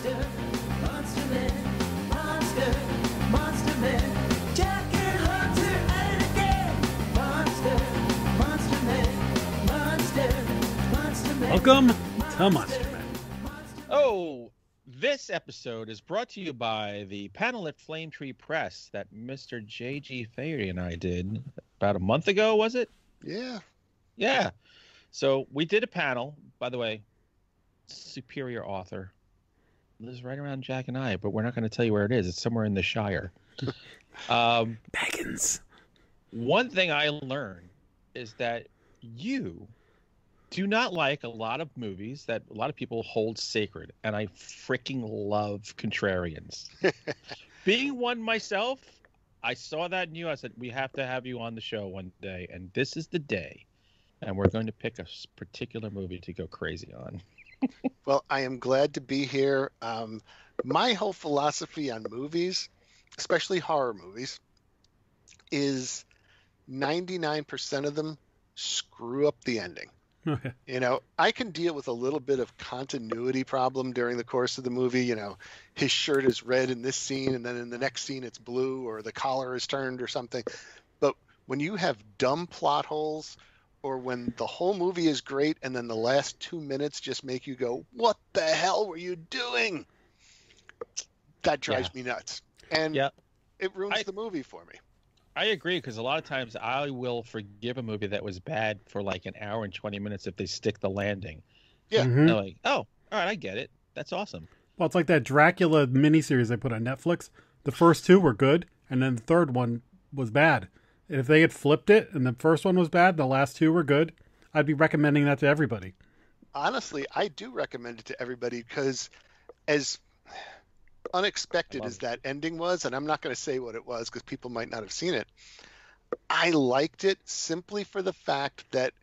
Monster, Monster Man, Monster, Monster Man, Jack and Hunter at it again. Monster, Monster Man, Monster, Monster Man. Welcome to Monster Man. Oh, this episode is brought to you by the panel at Flame Tree Press that Mr. JG Faherty and I did about a month ago, was it? Yeah. Yeah. So we did a panel, by the way, superior author. Lives right around Jack and I, but we're not going to tell you where it is. It's somewhere in the Shire. Baggins. One thing I learned is that you do not like a lot of movies that a lot of people hold sacred, and I freaking love contrarians. Being one myself, I saw that in you. I said, we have to have you on the show one day, and this is the day, and we're going to pick a particular movie to go crazy on. Well, I am glad to be here. My whole philosophy on movies, especially horror movies, is 99% of them screw up the ending. Okay. You know, I can deal with a little bit of continuity problem during the course of the movie. You know, his shirt is red in this scene, and then in the next scene it's blue, or the collar is turned or something. But when you have dumb plot holes, or when the whole movie is great and then the last 2 minutes just make you go, what the hell were you doing? That drives me nuts. And it ruins the movie for me. I agree, because a lot of times I will forgive a movie that was bad for like an hour and 20 minutes if they stick the landing. Yeah. Mm-hmm. They're like, oh, all right, I get it. That's awesome. Well, it's like that Dracula miniseries they put on Netflix. The first two were good, and then the third one was bad. And if they had flipped it and the first one was bad, the last two were good, I'd be recommending that to everybody. Honestly, I do recommend it to everybody because as unexpected as that ending was, and I'm not going to say what it was because people might not have seen it, I liked it simply for the fact that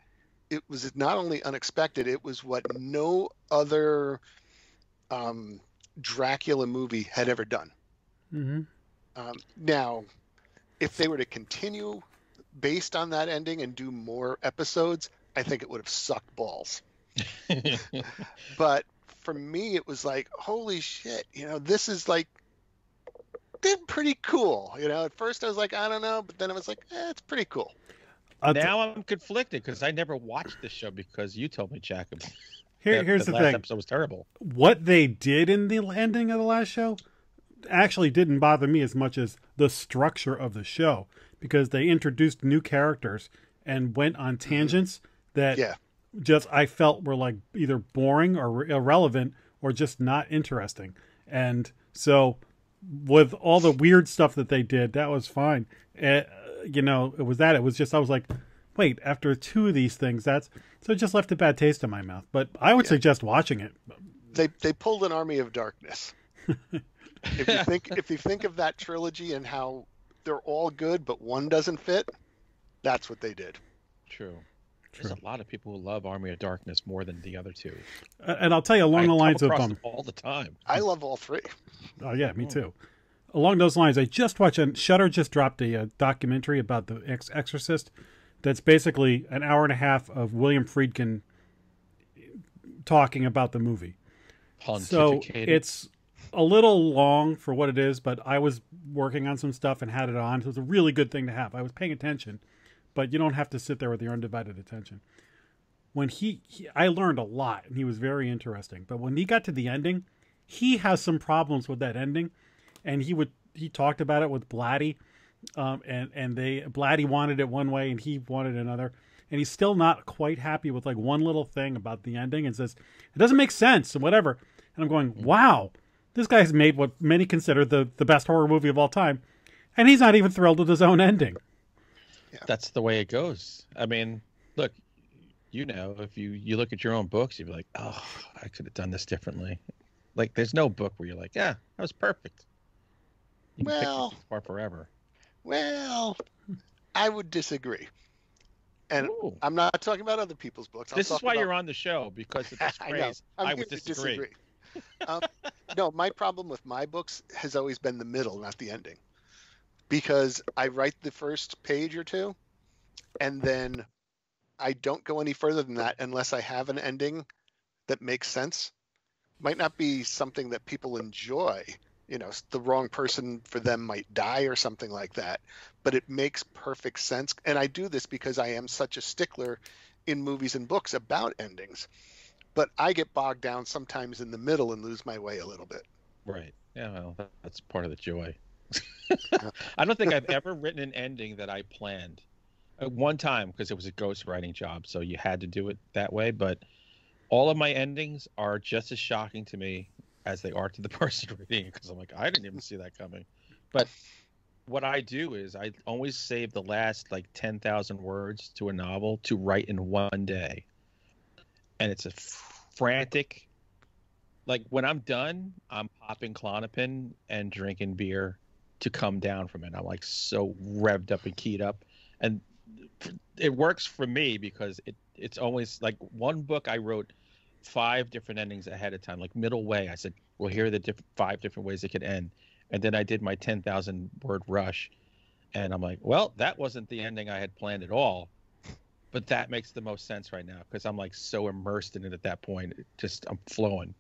it was not only unexpected, it was what no other Dracula movie had ever done. Mm-hmm. Now, if they were to continue based on that ending and do more episodes, I think it would have sucked balls. But for me, it was like, holy shit, you know, this is like, they're pretty cool. You know, at first I was like, I don't know, but then I was like, it's pretty cool. Now I'm conflicted because I never watched this show because you told me, Jack. Here's the last thing. Episode was terrible. What they did in the ending of the last show actually didn't bother me as much as the structure of the show, because they introduced new characters and went on tangents that just I felt were like either boring or irrelevant or just not interesting. And so with all the weird stuff that they did, that was fine. You know, it was just, I was like, wait, after two of these things, so it just left a bad taste in my mouth. But I would suggest watching it. They pulled an Army of Darkness. If you think of that trilogy and how they're all good, but one doesn't fit, that's what they did. True. There's a lot of people who love Army of Darkness more than the other two. And I'll tell you, along the lines of them all the time. I love all three. Oh yeah, me too. Along those lines, I just watched, and Shudder just dropped a documentary about the Exorcist. That's basically an hour and a half of William Friedkin talking about the movie. So it's a little long for what it is, but I was working on some stuff and had it on. So it was a really good thing to have. I was paying attention, but you don't have to sit there with your undivided attention. When I learned a lot, and he was very interesting. But when he got to the ending, he has some problems with that ending, and he talked about it with Blatty, and Blatty wanted it one way and he wanted another, and he's still not quite happy with like one little thing about the ending, and says it doesn't make sense and whatever. And I'm going, wow. This guy's made what many consider the best horror movie of all time, and he's not even thrilled with his own ending. Yeah. That's the way it goes. I mean, look, you know, if you look at your own books, you'd be like, oh, I could have done this differently. Like, there's no book where you're like, yeah, that was perfect. You can pick this apart forever. Well, I would disagree. And I'm not talking about other people's books. This is why you're on the show, because of this craze. I would disagree. No, my problem with my books has always been the middle, not the ending. Because I write the first page or two, and then I don't go any further than that unless I have an ending that makes sense. might not be something that people enjoy. You know, the wrong person for them might die or something like that, but it makes perfect sense. And I do this because I am such a stickler in movies and books about endings, but I get bogged down sometimes in the middle and lose my way a little bit. Right. Yeah, well, that's part of the joy. I don't think I've ever written an ending that I planned. One time, because it was a ghostwriting job, so you had to do it that way. But all of my endings are just as shocking to me as they are to the person reading it, because I'm like, I didn't even see that coming. But what I do is I always save the last like 10,000 words to a novel to write in one day. And it's a frantic, like when I'm done, I'm popping Klonopin and drinking beer to come down from it. I'm like so revved up and keyed up. And it works for me because it's always like one book I wrote 5 different endings ahead of time, like middle way. I said, well, here are the 5 different ways it could end. And then I did my 10,000 word rush. And I'm like, well, that wasn't the ending I had planned at all. But that makes the most sense right now because I'm like so immersed in it at that point. I'm flowing.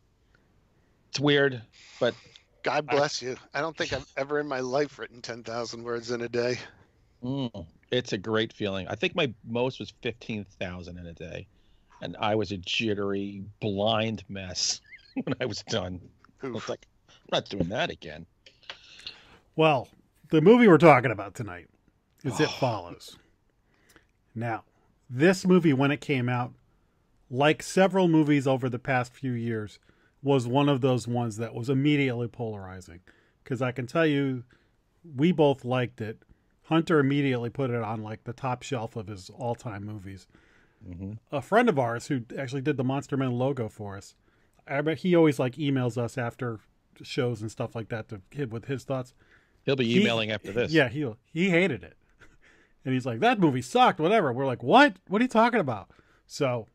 It's weird, but God bless you. I don't think I've ever in my life written 10,000 words in a day. It's a great feeling. I think my most was 15,000 in a day. And I was a jittery, blind mess when I was done. I was like, I'm not doing that again. Well, the movie we're talking about tonight is It Follows. Now, this movie, when it came out, like several movies over the past few years, was one of those ones that was immediately polarizing. Because I can tell you, we both liked it. Hunter immediately put it on like the top shelf of his all-time movies. Mm-hmm. A friend of ours who actually did the Monster Men logo for us, I bet he always like emails us after shows and stuff like that to hit with his thoughts. He'll be emailing after this. Yeah, he hated it. And he's like, that movie sucked, whatever. We're like, what? What are you talking about? So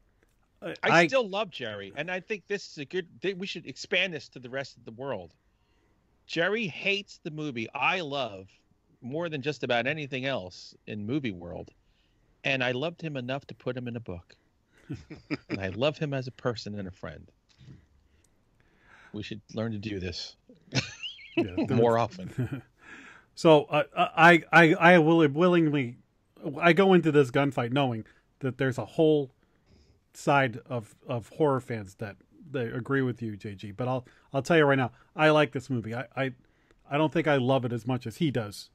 I still love Jerry, and I think this is a good thing. We should expand this to the rest of the world. Jerry hates the movie I love more than just about anything else in movie world, and I loved him enough to put him in a book. And I love him as a person and a friend. We should learn to do this more often. So I will willingly, I go into this gunfight knowing that there's a whole side of horror fans that they agree with you, JG. But I'll tell you right now, I like this movie. I don't think I love it as much as he does,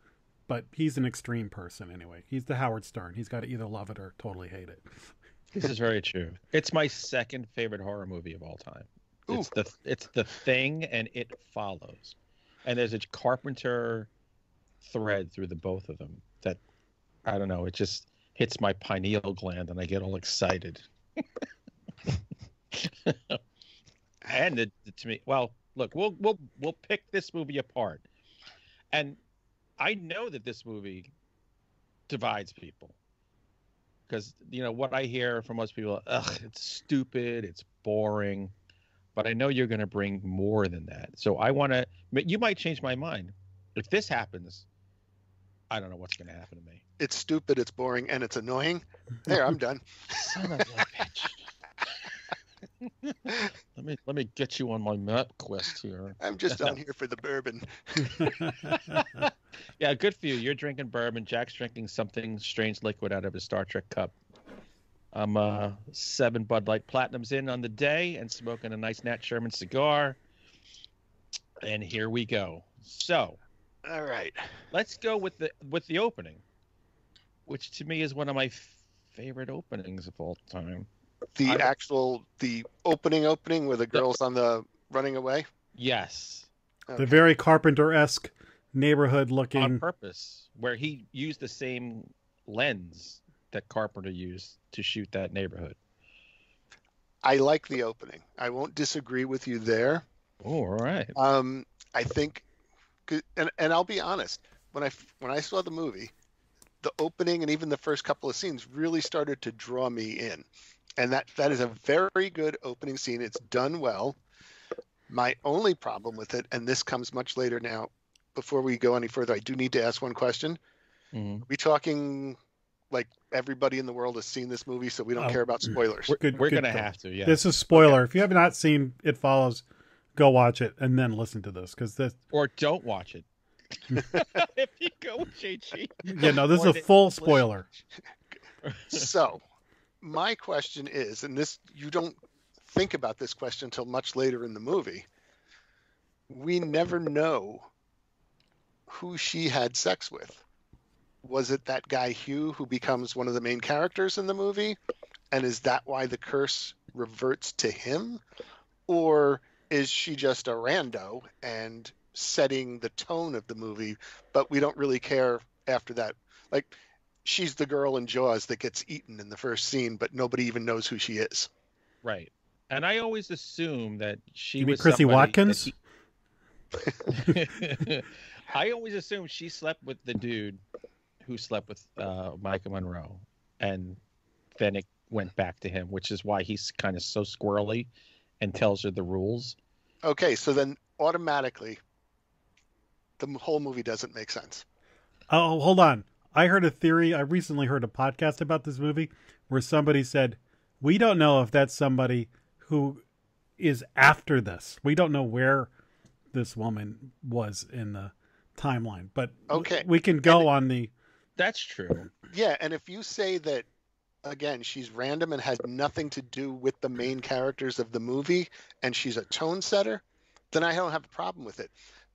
but he's an extreme person anyway. He's the Howard Stern. He's got to either love it or totally hate it. This is very true. It's my second favorite horror movie of all time. Ooh. It's the Thing and It Follows, and there's a Carpenter thread through the both of them that I don't know. It just hits my pineal gland and I get all excited. And to me, well, look, we'll pick this movie apart, and I know that this movie divides people because what I hear from most people, it's stupid, it's boring, but I know you're going to bring more than that. So I want to. You might change my mind if this happens. I don't know what's going to happen to me. It's stupid, it's boring, and it's annoying. There, I'm done. Son of a bitch. Let me get you on my map quest here. I'm just down here for the bourbon. Yeah, good for you. You're drinking bourbon. Jack's drinking something strange liquid out of his Star Trek cup. I'm 7 Bud Light Platinums in on the day and smoking a nice Nat Sherman cigar. And here we go. So, all right, let's go with the opening, which to me is one of my favorite openings of all time. The opening where the girl's on the running away? Yes. Okay. The very Carpenter-esque neighborhood looking. On purpose, where he used the same lens that Carpenter used to shoot that neighborhood. I like the opening. I won't disagree with you there. Oh, all right. I think, and I'll be honest, when I saw the movie, the opening and even the first couple of scenes really started to draw me in. And that is a very good opening scene. It's done well. My only problem with it, and this comes much later now, before we go any further, I do need to ask one question. Mm-hmm. Are we talking like everybody in the world has seen this movie, so we don't care about spoilers? We're going to have to, yeah. This is spoiler. Okay. If you have not seen It Follows, go watch it and then listen to this because this. Or don't watch it. If you go with JG. Yeah, no, this is a full spoiler. So, my question is, and this you don't think about this question until much later in the movie. We never know who she had sex with. Was it that guy Hugh who becomes one of the main characters in the movie? And is that why the curse reverts to him? Or is she just a rando and setting the tone of the movie, but we don't really care after that? Like, she's the girl in Jaws that gets eaten in the first scene, but nobody even knows who she is. Right. And I always assume that she You mean was Chrissy somebody Watkins? I always assumed she slept with the dude who slept with Micah Monroe, and then it went back to him, which is why he's kind of so squirrely and tells her the rules. Okay, so then automatically the whole movie doesn't make sense. Oh, hold on. I heard a theory. I recently heard a podcast about this movie where somebody said, we don't know if that's somebody who is after this. We don't know where this woman was in the timeline, but okay, we can go on the. That's true. Yeah, and if you say that, again, she's random and has nothing to do with the main characters of the movie, and she's a tone setter, then I don't have a problem with it.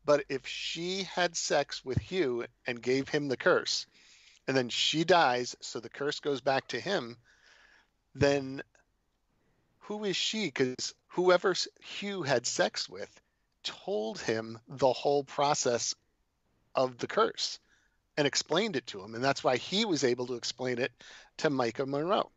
But if she had sex with Hugh and gave him the curse, and then she dies, so the curse goes back to him, then who is she? Because whoever Hugh had sex with told him the whole process of the curse and explained it to him. And that's why he was able to explain it to Micah Monroe.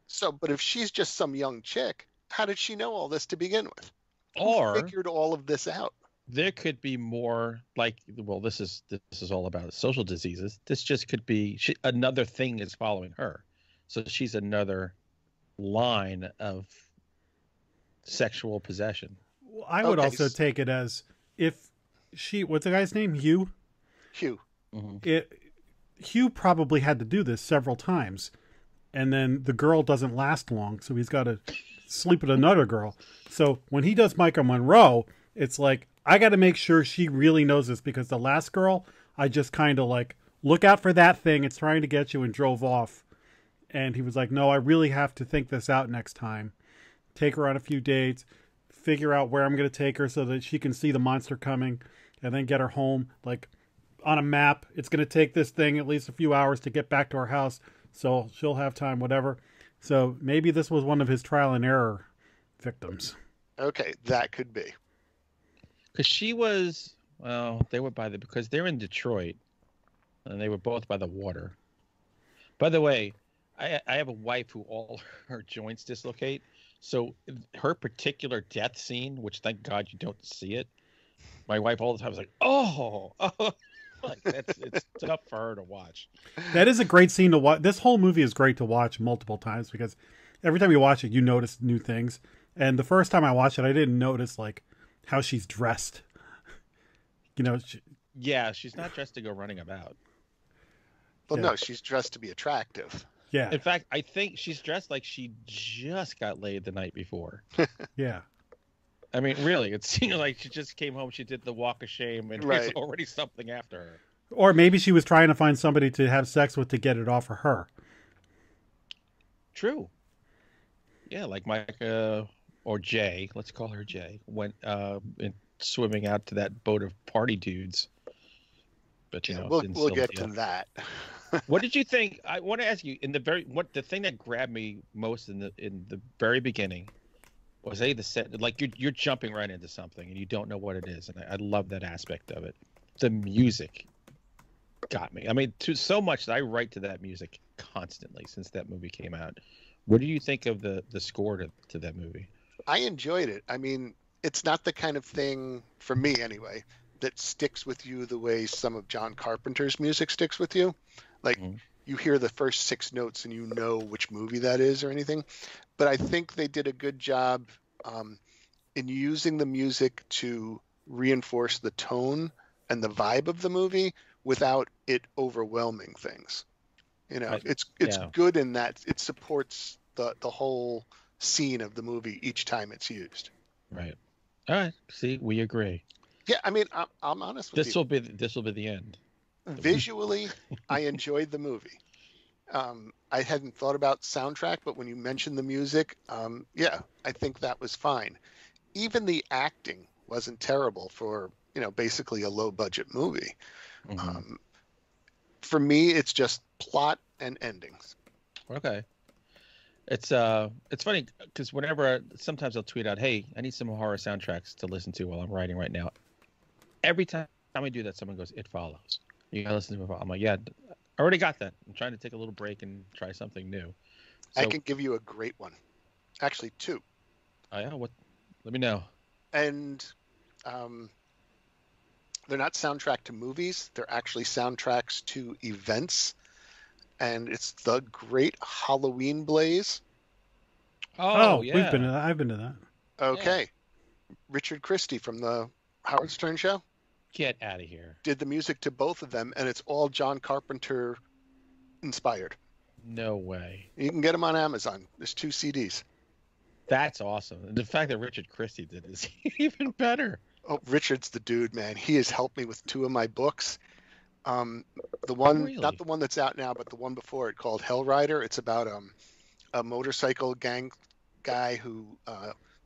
So, but if she's just some young chick, how did she know all this to begin with? Or Who figured all of this out? there could be more, like, well, this is all about social diseases. This just could be another thing is following her. So she's another line of sexual possession. I would also take it as if she, what's the guy's name? Hugh? Hugh. Mm-hmm. Hugh probably had to do this several times, and then the girl doesn't last long, so he's got to sleep with another girl. So when he does Micah Monroe, it's like, I got to make sure she really knows this, because the last girl, I just kind of like, look out for that thing, it's trying to get you, and drove off. And he was like, no, I really have to think this out next time. Take her on a few dates, figure out where I'm going to take her so that she can see the monster coming, and then get her home. Like, on a map, it's going to take this thing at least a few hours to get back to her house, so she'll have time, whatever. So maybe this was one of his trial and error victims. Okay, that could be. Because she was, well, they were because they're in Detroit, and they were both by the water. By the way, I have a wife who all her joints dislocate. So her particular death scene, which thank God you don't see it, my wife all the time was like, oh. Like it's tough for her to watch. That is a great scene to watch. This whole movie is great to watch multiple times, because every time you watch it, you notice new things. And the first time I watched it, I didn't notice like how she's dressed. You know, yeah, she's not dressed to go running about. Well, Yeah. no, she's dressed to be attractive. yeah, In fact, I think she's dressed like she just got laid the night before. yeah. I mean, really, it seemed like she just came home, she did the walk of shame, and there's Right. already something after her. Or maybe she was trying to find somebody to have sex with to get it off of her. True. Yeah, like Micah or Jay, let's call her Jay, went swimming out to that boat of party dudes. But you know, We'll get to that. What did you think? I want to ask you the thing that grabbed me most in the very beginning was the set, like you're jumping right into something and you don't know what it is, and I love that aspect of it. The music got me. I mean, so much that I write to that music constantly since that movie came out. What do you think of the score to that movie? I enjoyed it. I mean, it's not the kind of thing, for me anyway, that sticks with you the way some of John Carpenter's music sticks with you. Like, you hear the first 6 notes and you know which movie that is or anything. But I think they did a good job in using the music to reinforce the tone and the vibe of the movie without it overwhelming things. You know, it's good in that it supports the whole scene of the movie each time it's used. Right. All right. See, we agree. Yeah, I mean, I'm honest with This you. will be the end. Visually, I enjoyed the movie. I hadn't thought about soundtrack, but when you mentioned the music, yeah, I think that was fine. Even the acting wasn't terrible for, basically a low budget movie. Mhm. For me, it's just plot and endings. Okay. It's funny because sometimes I'll tweet out, "Hey, I need some horror soundtracks to listen to while I'm writing right now." Every time I do that, someone goes, "It Follows." You gotta listen to it. I'm like, "Yeah, I already got that. I'm trying to take a little break and try something new." So, I can give you a great one. Actually, two. oh yeah, what? Let me know. And they're not soundtrack to movies. They're actually soundtracks to events. And it's The Great Halloween Blaze. Oh, We've yeah. been to that. I've been to that. Okay. Richard Christie from the Howard Stern Show Get out of here. did the music to both of them, and it's all John Carpenter inspired. No way. You can get them on Amazon. There's 2 CDs. That's awesome. And the fact that Richard Christie did it is even better. Oh, Richard's the dude, man. He has helped me with 2 of my books. The one, Really? not the one that's out now, but the one before it, called HELLRIDER. It's about a motorcycle gang guy who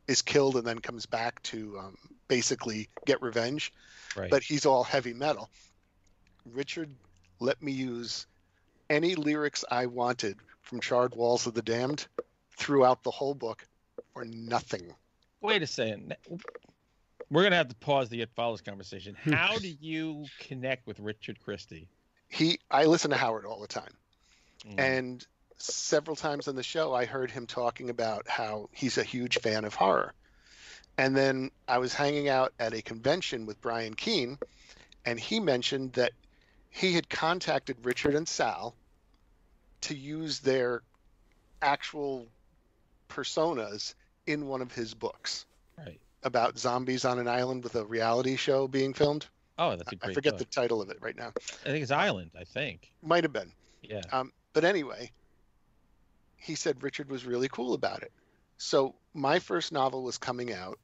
is killed and then comes back to basically get revenge. Right. But he's all heavy metal. Richard let me use any lyrics I wanted from Charred Walls of the Damned throughout the whole book for nothing. Wait a second. We're gonna have to pause the It Follows conversation. How do you connect with Richard Christie? I listen to Howard all the time. Mm. And several times on the show, I heard him talking about how he's a huge fan of horror. And then I was hanging out at a convention with Brian Keene, and he mentioned that he had contacted Richard and Sal to use their actual personas in one of his books Right. about zombies on an island with a reality show being filmed. Oh, that's a great I forget book. the title of it right now. I think it's Island, I think. Might have been. Yeah. But anyway, he said Richard was really cool about it. So my first novel was coming out,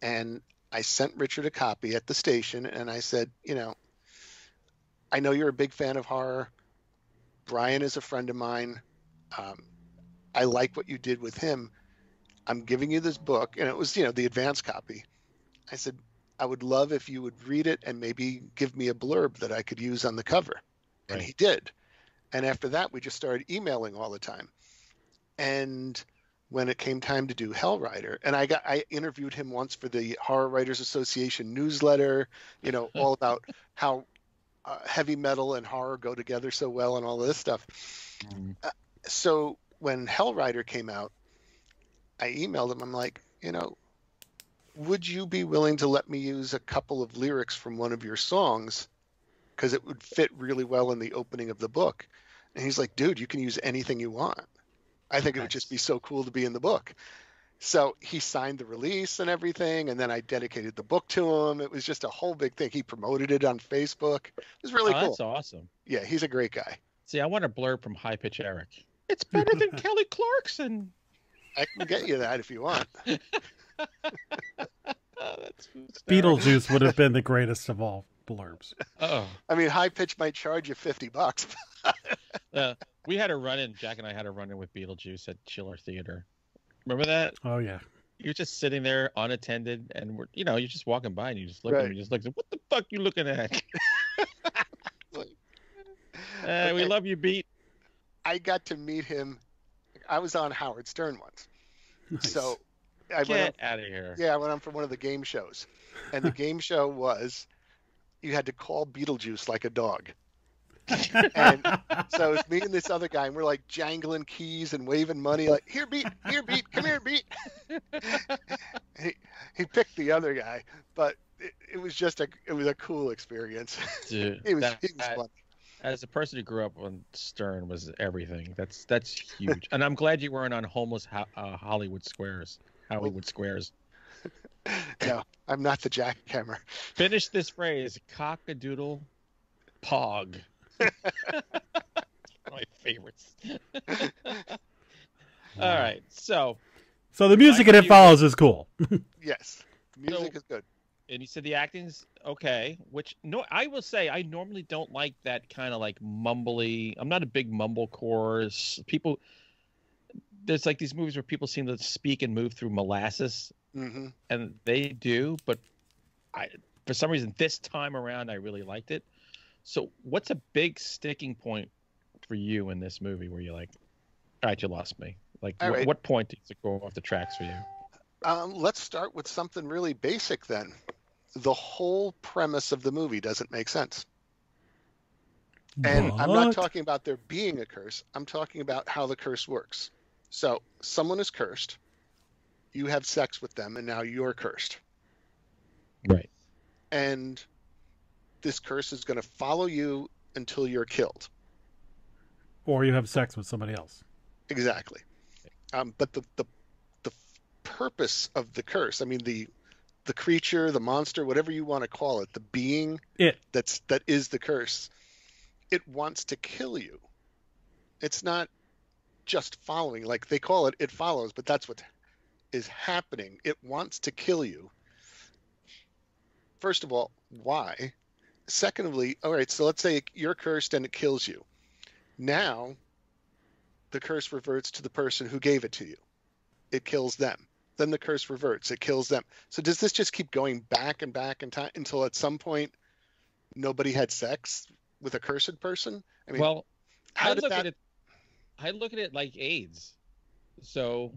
and I sent Richard a copy at the station, and I said, I know you're a big fan of horror. Brian is a friend of mine. I like what you did with him. I'm giving you this book, and it was, the advance copy. I said, I would love if you would read it and maybe give me a blurb that I could use on the cover. And Right. he did. And after that, we just started emailing all the time. And when it came time to do HELLRIDER, and I interviewed him once for the Horror Writers Association newsletter, all about how heavy metal and horror go together so well and all this stuff. Mhm. So when HELLRIDER came out, I emailed him. I'm like, would you be willing to let me use a couple of lyrics from one of your songs? Because it would fit really well in the opening of the book. And he's like, dude, you can use anything you want. I think it would just be so cool to be in the book. So he signed the release and everything, and then I dedicated the book to him. It was just a whole big thing. He promoted it on Facebook. It was really cool. That's awesome. Yeah, he's a great guy. See, I want a blurb from High Pitch Eric. It's better than Kelly Clarkson. I can get you that if you want. That's Beetlejuice would have been the greatest of all blurbs. Oh. I mean, High Pitch might charge you $50. We had a run-in. Jack and I had a run-in with Beetlejuice at Chiller Theater. Remember that? Oh yeah. You're just sitting there unattended, and you're just walking by, and you just look at Right. me, just like, what the fuck you looking at? We Okay. love you, Beat. I got to meet him. I was on Howard Stern once. Nice. So I went Get on, out of here. I went on for one of the game shows. And the game show was you had to call Beetlejuice like a dog. And so it's me and this other guy, and we're like jangling keys and waving money, like, here, Beat, come here, Beat. he picked the other guy, but it was just a cool experience. Dude, he was that- fun. as a person who grew up on Stern, was everything. That's huge. And I'm glad you weren't on homeless Hollywood Squares. No, I'm not the jackhammer. Finish this phrase: cock-a-doodle pog. My favorites. All right, so So the music in It Follows is cool. Yes. Music is good. And you said the acting's okay, which no, I will say I normally don't like that kind of like mumbly. I'm not a big mumblecore. People, there's like these movies where people seem to speak and move through molasses, and they do. But for some reason, this time around, I really liked it. So, what's a big sticking point for you in this movie where you're like, all right, you lost me? Like, what point did it go off the tracks for you? Let's start with something really basic then. The whole premise of the movie doesn't make sense. And I'm not talking about there being a curse. I'm talking about how the curse works. So someone is cursed. You have sex with them, and now you're cursed. Right. And this curse is going to follow you until you're killed. Or you have sex with somebody else. Exactly. But the purpose of the curse, I mean, the creature, the monster, whatever you want to call it, the being that is the curse, it wants to kill you. It's not just following, like they call it follows, but that's what is happening. It wants to kill you. First of all, why? Secondly, all right, so let's say you're cursed and it kills you. Now the curse reverts to the person who gave it to you. It kills them. Then the curse reverts. It kills them. So does this just keep going back and back in time until at some point nobody had sex with a cursed person? I mean, well, I look at it like AIDS. So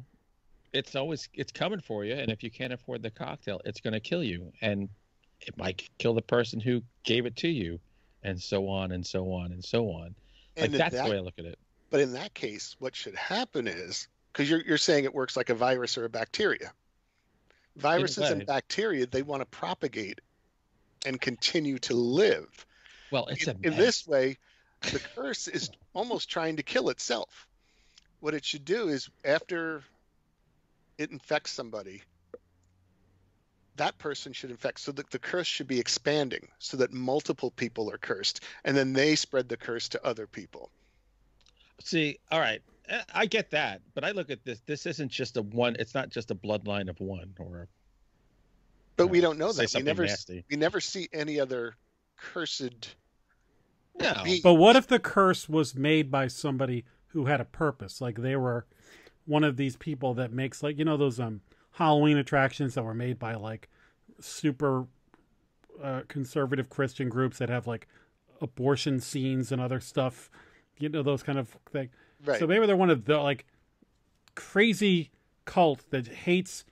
it's coming for you, and if you can't afford the cocktail, it's going to kill you, and it might kill the person who gave it to you, and so on and so on and so on. Like that's the way I look at it. But in that case, what should happen is, because you're saying it works like a virus or a bacteria. Viruses and bacteria, they want to propagate and continue to live. Well, in this way, the curse is almost trying to kill itself. What it should do is, after it infects somebody, that person should infect, so that the curse should be expanding, so that multiple people are cursed, and then they spread the curse to other people. See, all right. I get that, but I look at this. This isn't just it's not just a bloodline of one, But we don't know that. We never see any other cursed. No. But what if the curse was made by somebody who had a purpose? Like they were one of these people that makes, like, you know, those Halloween attractions that were made by like super conservative Christian groups that have like abortion scenes and other stuff. You know, those kind of things. Right. So maybe they're one of the like crazy cult that hates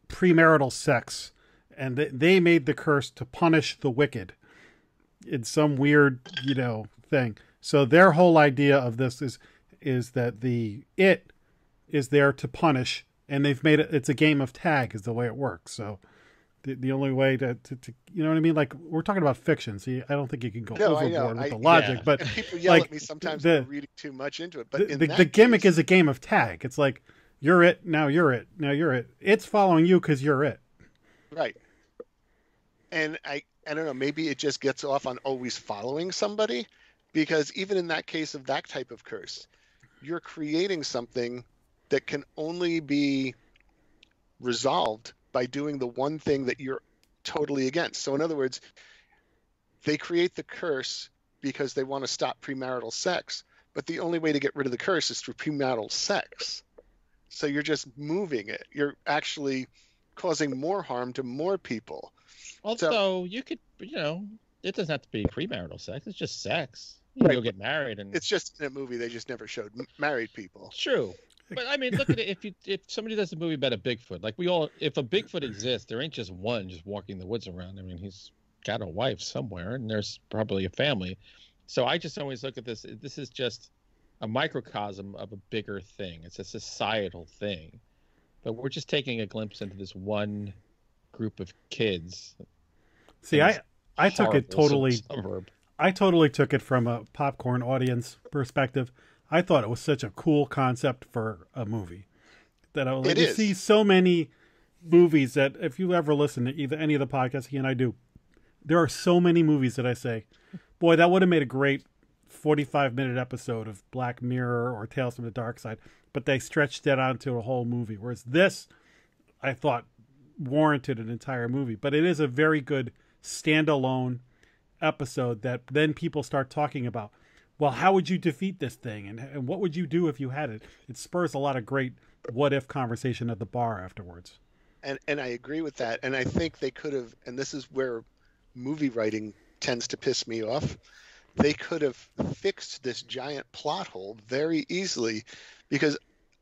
premarital sex, and they made the curse to punish the wicked in some weird, you know, thing. So their whole idea of this is that it is there to punish, and they've made it's a game of tag is the way it works. So the only way to you know what I mean? Like, we're talking about fiction. See, I don't think you can go overboard with the logic, but and people yell at me sometimes for reading too much into it. But the gimmick is a game of tag. It's like, you're it, now you're it, now you're it. It's following you because you're it. Right. And I don't know, maybe it just gets off on always following somebody, because even in that case of that type of curse, you're creating something that can only be resolved by doing the one thing that you're totally against. So in other words, they create the curse because they want to stop premarital sex, but the only way to get rid of the curse is through premarital sex. So you're just moving it. You're actually causing more harm to more people. Also, you could, you know, it doesn't have to be premarital sex. It's just sex. You can go get married, and it's just in a movie they just never showed married people. True. But I mean, look at it. If somebody does a movie about a Bigfoot, like if a Bigfoot exists, there ain't just one just walking the woods around. I mean, he's got a wife somewhere, and there's probably a family. So I just always look at this. This is just a microcosm of a bigger thing. It's a societal thing, but we're just taking a glimpse into this one group of kids. See, I took it totally. I totally took it from a popcorn audience perspective. I thought it was such a cool concept for a movie that I was like, you see so many movies that if you ever listen to either any of the podcasts he and I do, there are so many movies that I say, boy, that would have made a great 45-minute episode of Black Mirror or Tales from the Dark Side, but they stretched that onto a whole movie. Whereas this, I thought, warranted an entire movie, but it is a very good standalone episode that then people start talking about, well, how would you defeat this thing? And what would you do if you had it? It spurs a lot of great what if conversation at the bar afterwards. And I agree with that. And I think they could have, and this is where movie writing tends to piss me off, they could have fixed this giant plot hole very easily, because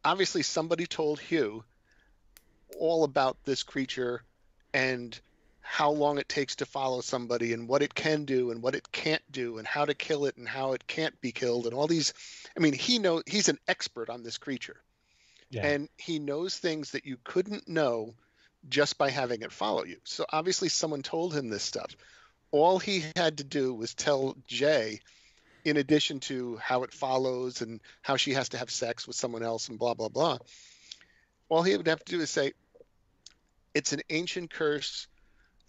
obviously somebody told Hugh all about this creature and how long it takes to follow somebody and what it can do and what it can't do and how to kill it and how it can't be killed and all these. I mean, he's an expert on this creature. Yeah. And he knows things that you couldn't know just by having it follow you. So obviously someone told him this stuff. All he had to do was tell Jay, in addition to how it follows and how she has to have sex with someone else and blah, blah, blah. All he would have to do is say, it's an ancient curse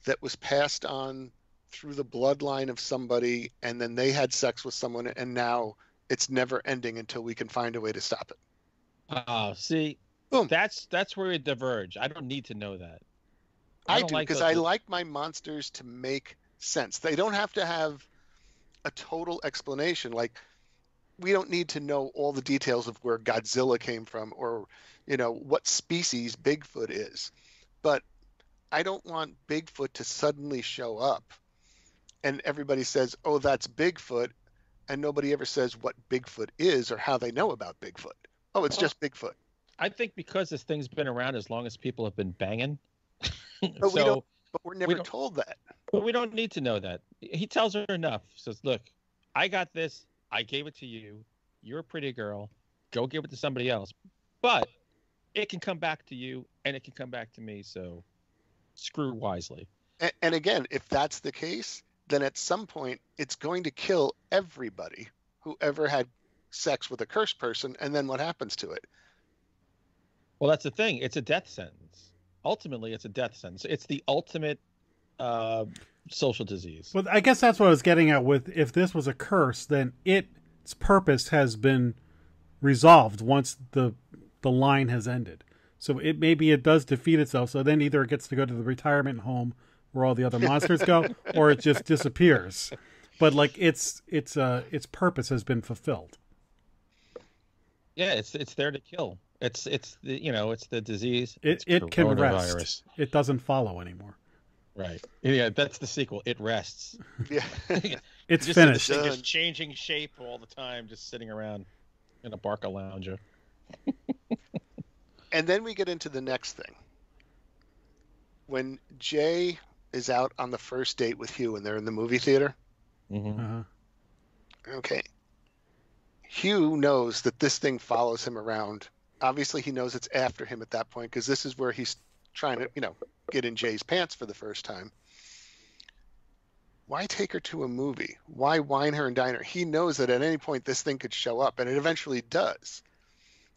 that was passed on through the bloodline of somebody, and then they had sex with someone, and now it's never ending until we can find a way to stop it. Oh, see, boom. That's where we diverge. I don't need to know that. I do, because I like my monsters to make sense. They don't have to have a total explanation. Like, we don't need to know all the details of where Godzilla came from or, what species Bigfoot is. But I don't want Bigfoot to suddenly show up and everybody says, oh, that's Bigfoot, and nobody ever says what Bigfoot is or how they know about Bigfoot. Oh, it's just Bigfoot. I think because this thing's been around as long as people have been banging. But we're never told that. But we don't need to know that. He tells her enough. Says, look, I got this. I gave it to you. You're a pretty girl. Go give it to somebody else. But it can come back to you, and it can come back to me, so screw wisely. And again, if that's the case, then at some point it's going to kill everybody who ever had sex with a cursed person, and then what happens to it? Well, that's the thing. It's a death sentence. Ultimately, it's a death sentence. It's the ultimate social disease. Well, I guess that's what I was getting at with, if this was a curse, then its purpose has been resolved once the line has ended. So maybe it does defeat itself. So then either it gets to go to the retirement home where all the other monsters go, or it just disappears. But like its purpose has been fulfilled. Yeah, it's there to kill. It's the disease. It can rest. It doesn't follow anymore. Right. Yeah, that's the sequel. It rests. Yeah. It's finished. Just changing shape all the time, just sitting around in a Barca lounger. And then we get into the next thing. When Jay is out on the first date with Hugh and they're in the movie theater. Mm-hmm. Uh-huh. Okay. Hugh knows that this thing follows him around. Obviously, he knows it's after him at that point because this is where he's trying to, get in Jay's pants for the first time. Why take her to a movie? Why wine her and dine her? He knows that at any point this thing could show up, and it eventually does.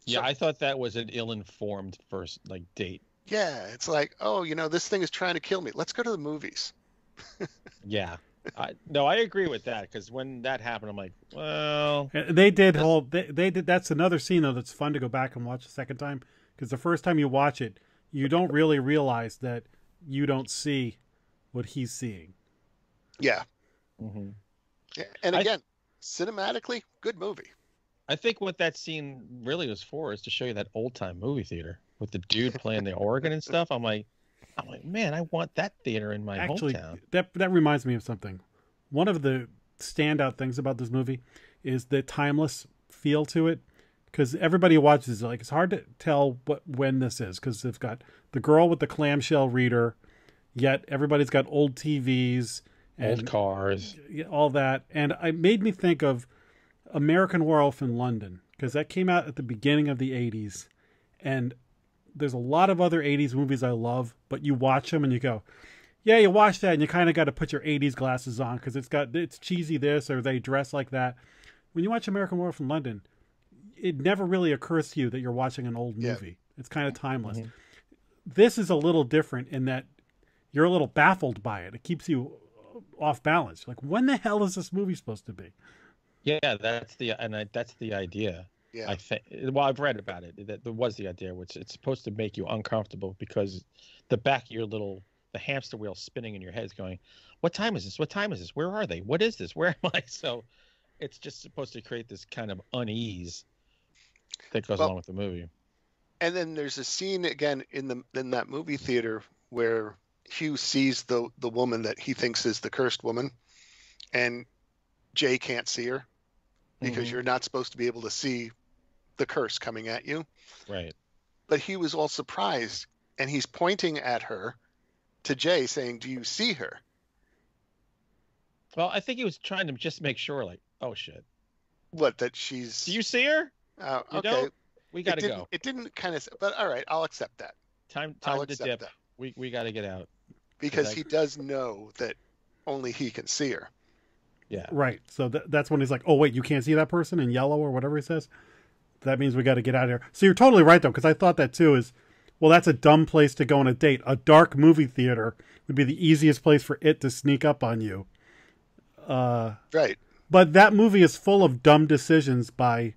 Yeah, I thought that was an ill-informed first date. Yeah, it's like, oh, this thing is trying to kill me. Let's go to the movies. Yeah. I agree with that, because when that happened, I'm like, well... They did. That's another scene, though, that's fun to go back and watch a second time, because the first time you watch it, you don't really realize that you don't see what he's seeing. Yeah. Mm-hmm. And again, cinematically, good movie. I think what that scene really was for is to show you that old-time movie theater with the dude playing the organ and stuff. I'm like, man, I want that theater in my hometown. That reminds me of something. One of the standout things about this movie is the timeless feel to it, because everybody watches it. It's hard to tell when this is, because they've got the girl with the clamshell reader, yet everybody's got old TVs and old cars, all that, and it made me think of American Werewolf in London, because that came out at the beginning of the 80s, and there's a lot of other 80s movies I love, but you watch them and you go, yeah, you watch that and you kind of got to put your 80s glasses on because it's cheesy this or they dress like that. When you watch American Werewolf in London, it never really occurs to you that you're watching an old movie. Yeah. It's kind of timeless. Mm-hmm. This is a little different in that you're a little baffled by it. It keeps you off balance. Like, when the hell is this movie supposed to be? Yeah, that's the idea. Yeah. I think. Well, I've read about it. That there was the idea, which it's supposed to make you uncomfortable because the back of your the hamster wheel spinning in your head is going, "What time is this? What time is this? Where are they? What is this? Where am I?" So it's just supposed to create this kind of unease that goes Well, along with the movie. and then there's a scene again in that movie theater where Hugh sees the woman that he thinks is the cursed woman, and Jay can't see her because Mhm. you're not supposed to be able to see the curse coming at you. Right. But he was all surprised, and he's pointing at her to Jay, saying, "Do you see her?" Well, I think he was trying to just make sure, like, oh shit, What, that she's? do you see her? You Okay. don't. We got to It didn't. go. It didn't kind of. But all right, I'll accept that. Time I'll to accept dip. that We got to get out. because he does know that only he can see her. Yeah. Right. So that's when he's like, "Oh wait, you can't see that person in yellow or whatever he says." That means we got to get out of here. So you're totally right though, because I thought that too. Is well, that's a dumb place to go on a date. A dark movie theater would be the easiest place for it to sneak up on you. Right. But that movie is full of dumb decisions by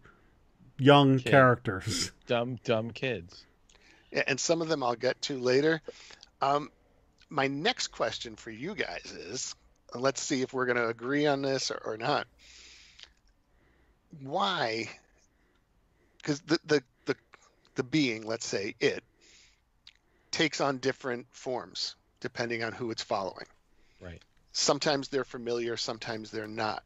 young Kid. characters. Dumb kids. Yeah, and some of them I'll get to later. My next question for you guys is, let's see if we're going to agree on this or not. Why? Because the being, let's say it, takes on different forms depending on who it's following. Right. Sometimes they're familiar, sometimes they're not.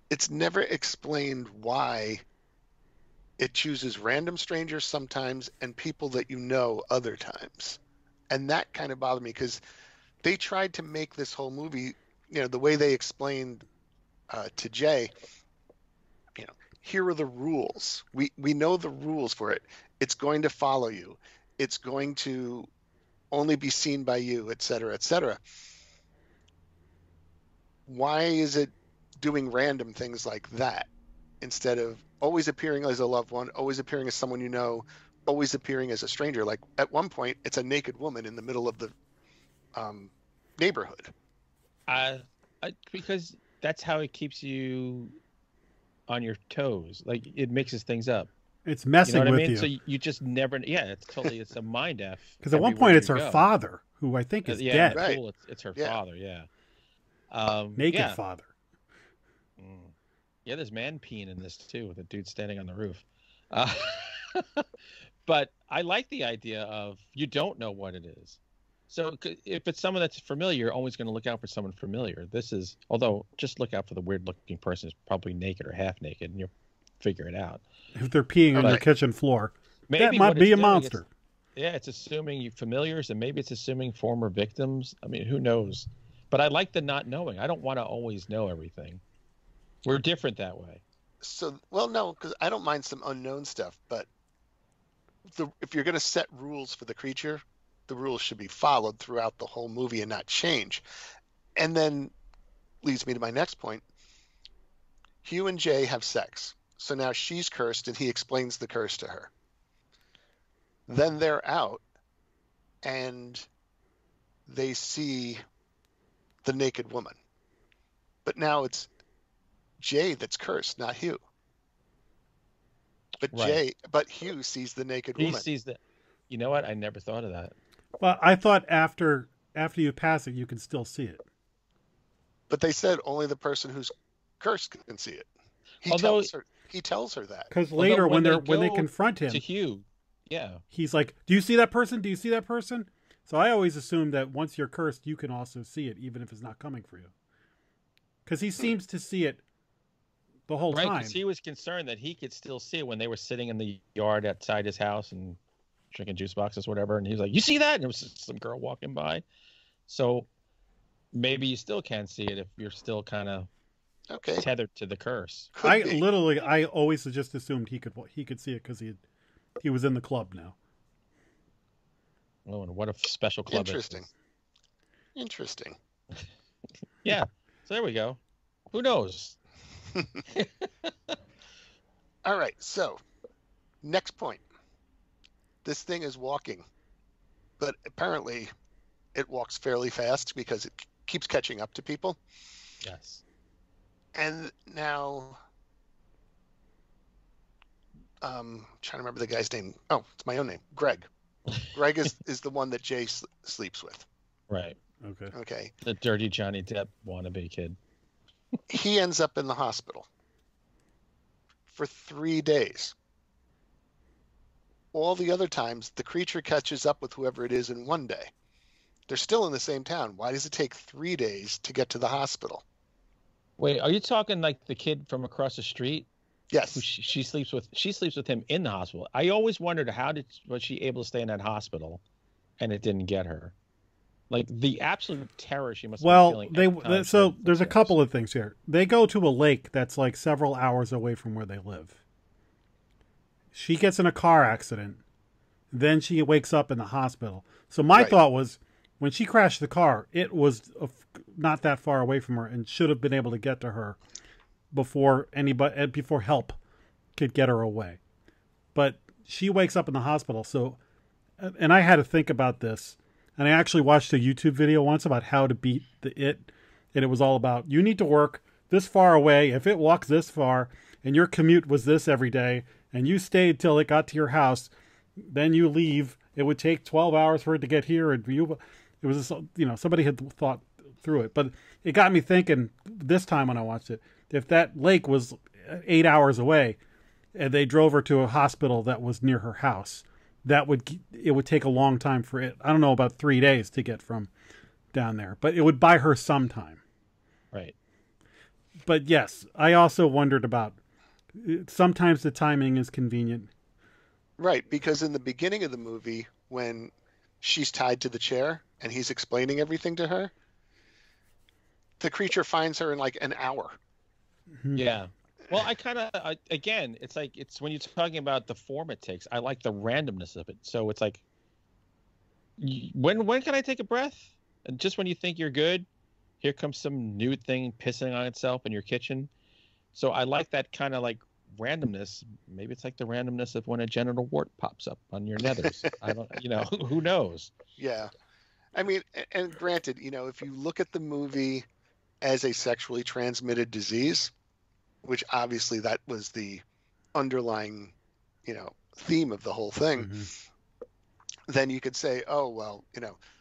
It's never explained why it chooses random strangers sometimes and people that you know other times. And that kind of bothered me because they tried to make this whole movie, the way they explained to Jay, here are the rules. We know the rules for it. It's going to follow you. It's going to only be seen by you, et cetera, et cetera. Why is it doing random things like that instead of always appearing as a loved one, always appearing as someone you know, always appearing as a stranger? Like at one point, it's a naked woman in the middle of the neighborhood. Because that's how it keeps you on your toes. Like it mixes things up. It's messing what with I mean? you. So you just never. Yeah, it's a mind f. Because at one point it's her father, who I think is yeah, dead. Right. It's her father. Yeah. Naked father. Yeah, there's man peeing in this too, with a dude standing on the roof. But I like the idea of you don't know what it is. So if it's someone that's familiar, you're always going to look out for someone familiar. Although just look out for the weird looking person who's probably naked or half naked, and you'll figure it out. If they're peeing on your kitchen floor, that Maybe might be a monster. It's assuming you familiars, and maybe it's assuming former victims. I mean, who knows? But I like the not knowing. I don't want to always know everything. We're different that way. So, well, no, because I don't mind some unknown stuff, but if you're going to set rules for the creature, the rules should be followed throughout the whole movie and not change. And then leads me to my next point. Hugh and Jay have sex. So now she's cursed and he explains the curse to her. Then they're out and they see the naked woman. But now it's Jay that's cursed, not Hugh. But Right. but Hugh sees the naked He woman. sees that. You know what? I never thought of that. Well, I thought after you pass it, you can still see it. But they said only the person who's cursed can see it. He tells her that. Because later, when they confront him, to Hugh, yeah, he's like, "Do you see that person? Do you see that person?" So I always assume that once you're cursed, you can also see it, even if it's not coming for you. Because he seems to see it the whole right. time. Because he was concerned that he could still see it when they were sitting in the yard outside his house and drinking juice boxes, or whatever. And he was like, "You see that?" And it was just some girl walking by. So maybe you still can see it if you're still kind of tethered to the curse. I always just assumed he could see it because he was in the club now. Oh, and what a special club! Interesting. Yeah. So there we go. Who knows? All right. So next point. This thing is walking, but apparently it walks fairly fast because it keeps catching up to people. Yes. And now trying to remember the guy's name. Oh, it's my own name, Greg. Greg is the one that Jay sleeps with. Right. Okay. Okay. The dirty Johnny Depp wannabe kid. He ends up in the hospital for 3 days. All the other times, the creature catches up with whoever it is in 1 day. They're still in the same town. Why does it take 3 days to get to the hospital? Wait, are you talking like the kid from across the street? Yes. Who she sleeps with? She sleeps with him in the hospital. I always wondered was she able to stay in that hospital, and it didn't get her. Like the absolute terror she must have been feeling. So there's a couple of things here. They go to a lake that's like several hours away from where they live. She gets in a car accident. Then she wakes up in the hospital. So my thought was, when she crashed the car, it was not that far away from her and should have been able to get to her before help could get her away. But she wakes up in the hospital. So, and I had to think about this. And I actually watched a YouTube video once about how to beat it. And it was all about, you need to work this far away. If it walks this far and your commute was this every day and you stayed till it got to your house, then you leave. It would take 12 hours for it to get here. And it was, somebody had thought through it. But it got me thinking this time when I watched it, if that lake was 8 hours away and they drove her to a hospital that was near her house, it would take a long time for it. I don't know, about 3 days to get from down there, but it would buy her some time. Right. But yes, I also wondered about, sometimes the timing is convenient. Right, because in the beginning of the movie, when she's tied to the chair and he's explaining everything to her, the creature finds her in like an hour. Yeah. Well, again, it's when you're talking about the form it takes, I like the randomness of it. So it's like, when can I take a breath? And just when you think you're good, here comes some new thing pissing on itself in your kitchen. So I like that kind of like randomness. Maybe it's like the randomness of when a genital wart pops up on your nethers. I don't, who knows? Yeah. I mean, and granted, if you look at the movie as a sexually transmitted disease, which obviously that was the underlying, theme of the whole thing, then you could say, oh, well,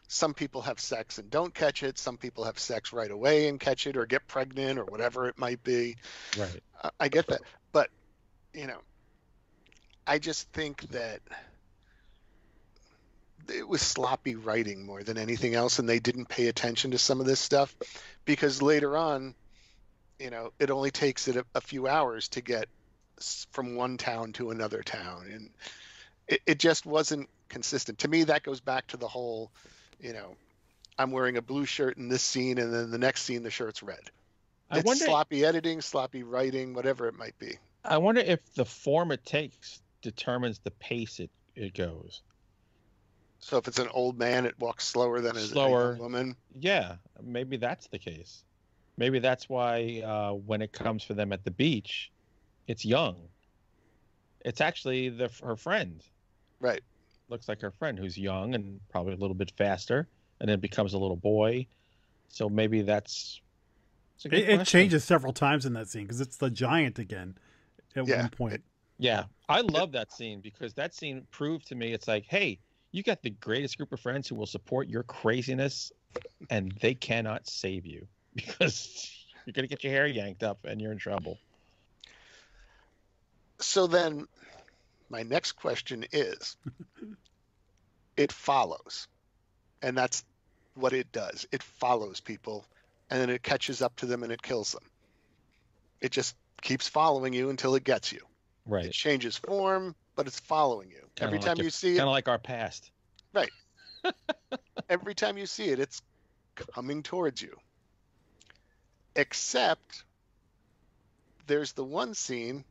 some people have sex and don't catch it. Some people have sex right away and catch it or get pregnant or whatever it might be. Right. I get that. But, I just think that it was sloppy writing more than anything else. And they didn't pay attention to some of this stuff because later on, it only takes it a few hours to get from one town to another town. And it just wasn't consistent. To me, that goes back to the whole, I'm wearing a blue shirt in this scene, and then the next scene, the shirt's red. It's sloppy editing, sloppy writing, whatever it might be. I wonder if the form it takes determines the pace it goes. So if it's an old man, it walks slower than a young woman. Yeah, maybe that's the case. Maybe that's why when it comes for them at the beach, it's young. It's actually her friend. Right. Looks like her friend who's young and probably a little bit faster, and then becomes a little boy. So maybe that's it changes several times in that scene because it's the giant again at one point. Yeah, I love that scene because that scene proved to me it's like, hey, you got the greatest group of friends who will support your craziness, and they cannot save you. Because you're going to get your hair yanked up and you're in trouble. So then my next question is, it follows. And that's what it does. It follows people and then it catches up to them and it kills them. It just keeps following you until it gets you. Right. It changes form, but it's following you. Every time you see it. Kind of like our past. Right. Every time you see it, it's coming towards you. Except there's the one scene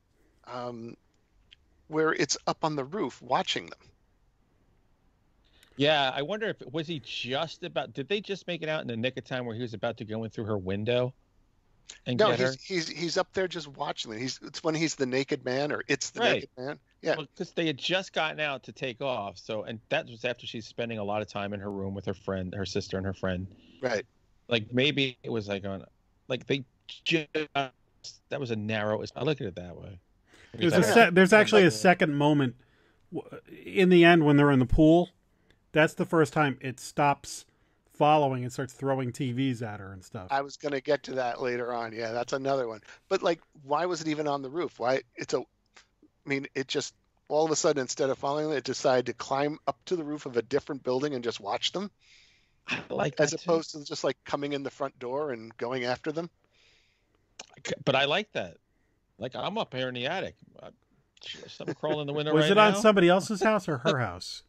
where it's up on the roof watching them. Yeah, I wonder if did they just make it out in the nick of time where he was about to go in through her window and get her? He's up there just watching them. It's when he's the naked man, or it's the naked man. Yeah, because they had just gotten out to take off. So, and that was after she's spending a lot of time in her room with her sister and her friend. Right. Like maybe it was like that was a narrow. I look at it that way. There's actually a second moment in the end when they're in the pool. That's the first time it stops following and starts throwing TVs at her and stuff. I was going to get to that later on. Yeah, that's another one. But like, why was it even on the roof? It just all of a sudden, instead of following them, it decided to climb up to the roof of a different building and just watch them. I like that as opposed to just like coming in the front door and going after them. But I like that. Like, I'm up here in the attic. Something crawling in the window. Was right it now. on somebody else's house or her house?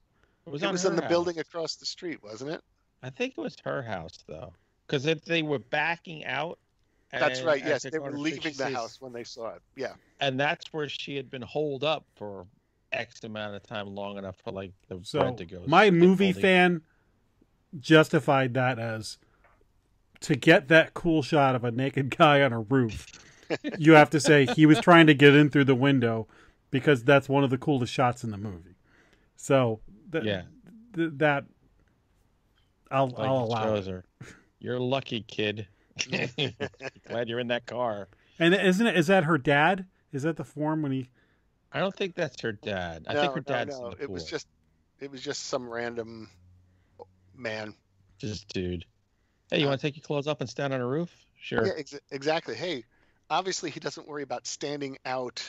It was in the building across the street, wasn't it? I think it was her house, though, because if they were backing out. That's right. Yes, they were leaving the house when they saw it. Yeah. And that's where she had been holed up for X amount of time, long enough for like the bread to go. My movie fan justified that as to get that cool shot of a naked guy on a roof. You have to say he was trying to get in through the window because that's one of the coolest shots in the movie. So that I'll allow it. You're lucky, kid. Glad you're in that car. And is that her dad? Is that the form when he? I don't think that's her dad. I think her dad's in the pool. It was just some random man. Just dude. Hey, you want to take your clothes up and stand on a roof? Sure. Yeah, exactly. Hey, obviously he doesn't worry about standing out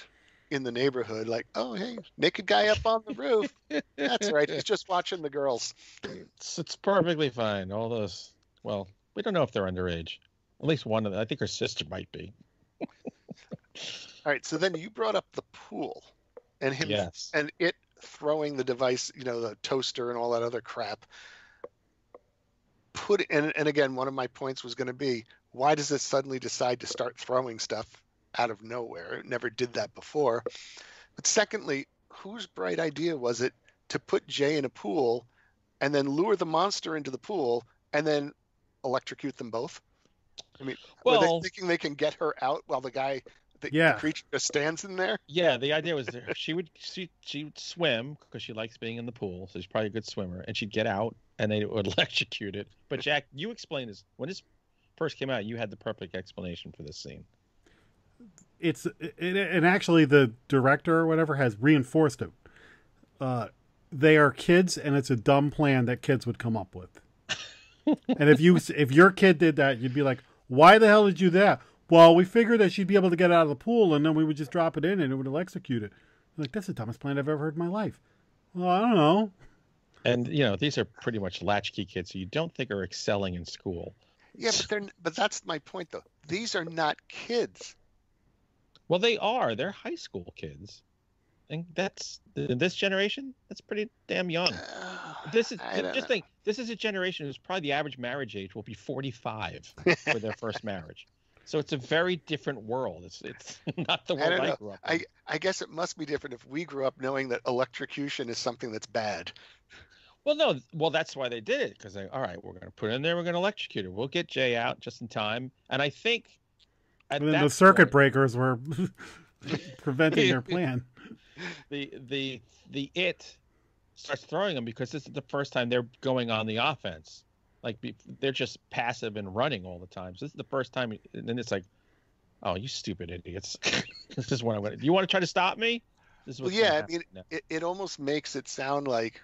in the neighborhood like, oh, hey, naked guy up on the roof. That's right. He's just watching the girls. It's perfectly fine. All those. Well, we don't know if they're underage. At least one of them. I think her sister might be. All right. So then you brought up the pool and him and it throwing the device, the toaster and all that other crap. And again, one of my points was going to be, why does it suddenly decide to start throwing stuff out of nowhere? It never did that before. But secondly, whose bright idea was it to put Jay in a pool and then lure the monster into the pool and then electrocute them both? I mean, were they thinking they can get her out while the creature just stands in there? Yeah, the idea was she would swim because she likes being in the pool, so she's probably a good swimmer, and she'd get out and they would electrocute it. But Jack, you explained this when this first came out. You had the perfect explanation for this scene. And actually the director or whatever has reinforced it. They are kids, and it's a dumb plan that kids would come up with. And if your kid did that, you'd be like, why the hell did you do that? Well, we figured that she'd be able to get out of the pool, and then we would just drop it in, and it would execute it. Like, that's the dumbest plan I've ever heard in my life. Well, I don't know. And these are pretty much latchkey kids, so you don't think are excelling in school. Yeah, but that's my point, though. These are not kids. Well, they are. They're high school kids. And that's in this generation. That's pretty damn young. This is a generation who's probably the average marriage age will be 45 for their first marriage. So it's a very different world. It's not the world I grew up in. I guess it must be different if we grew up knowing that electrocution is something that's bad. Well, no. Well, that's why they did it, because all right, we're going to put it in there. We're going to electrocute her. We'll get Jay out just in time. And I think the circuit breakers were preventing their plan. The it starts throwing them because this is the first time they're going on the offense. Like they're just passive and running all the time. So this is the first time, and then it's like, oh, you stupid idiots! This is what I'm going to. You want to try to stop me? This is what's it almost makes it sound like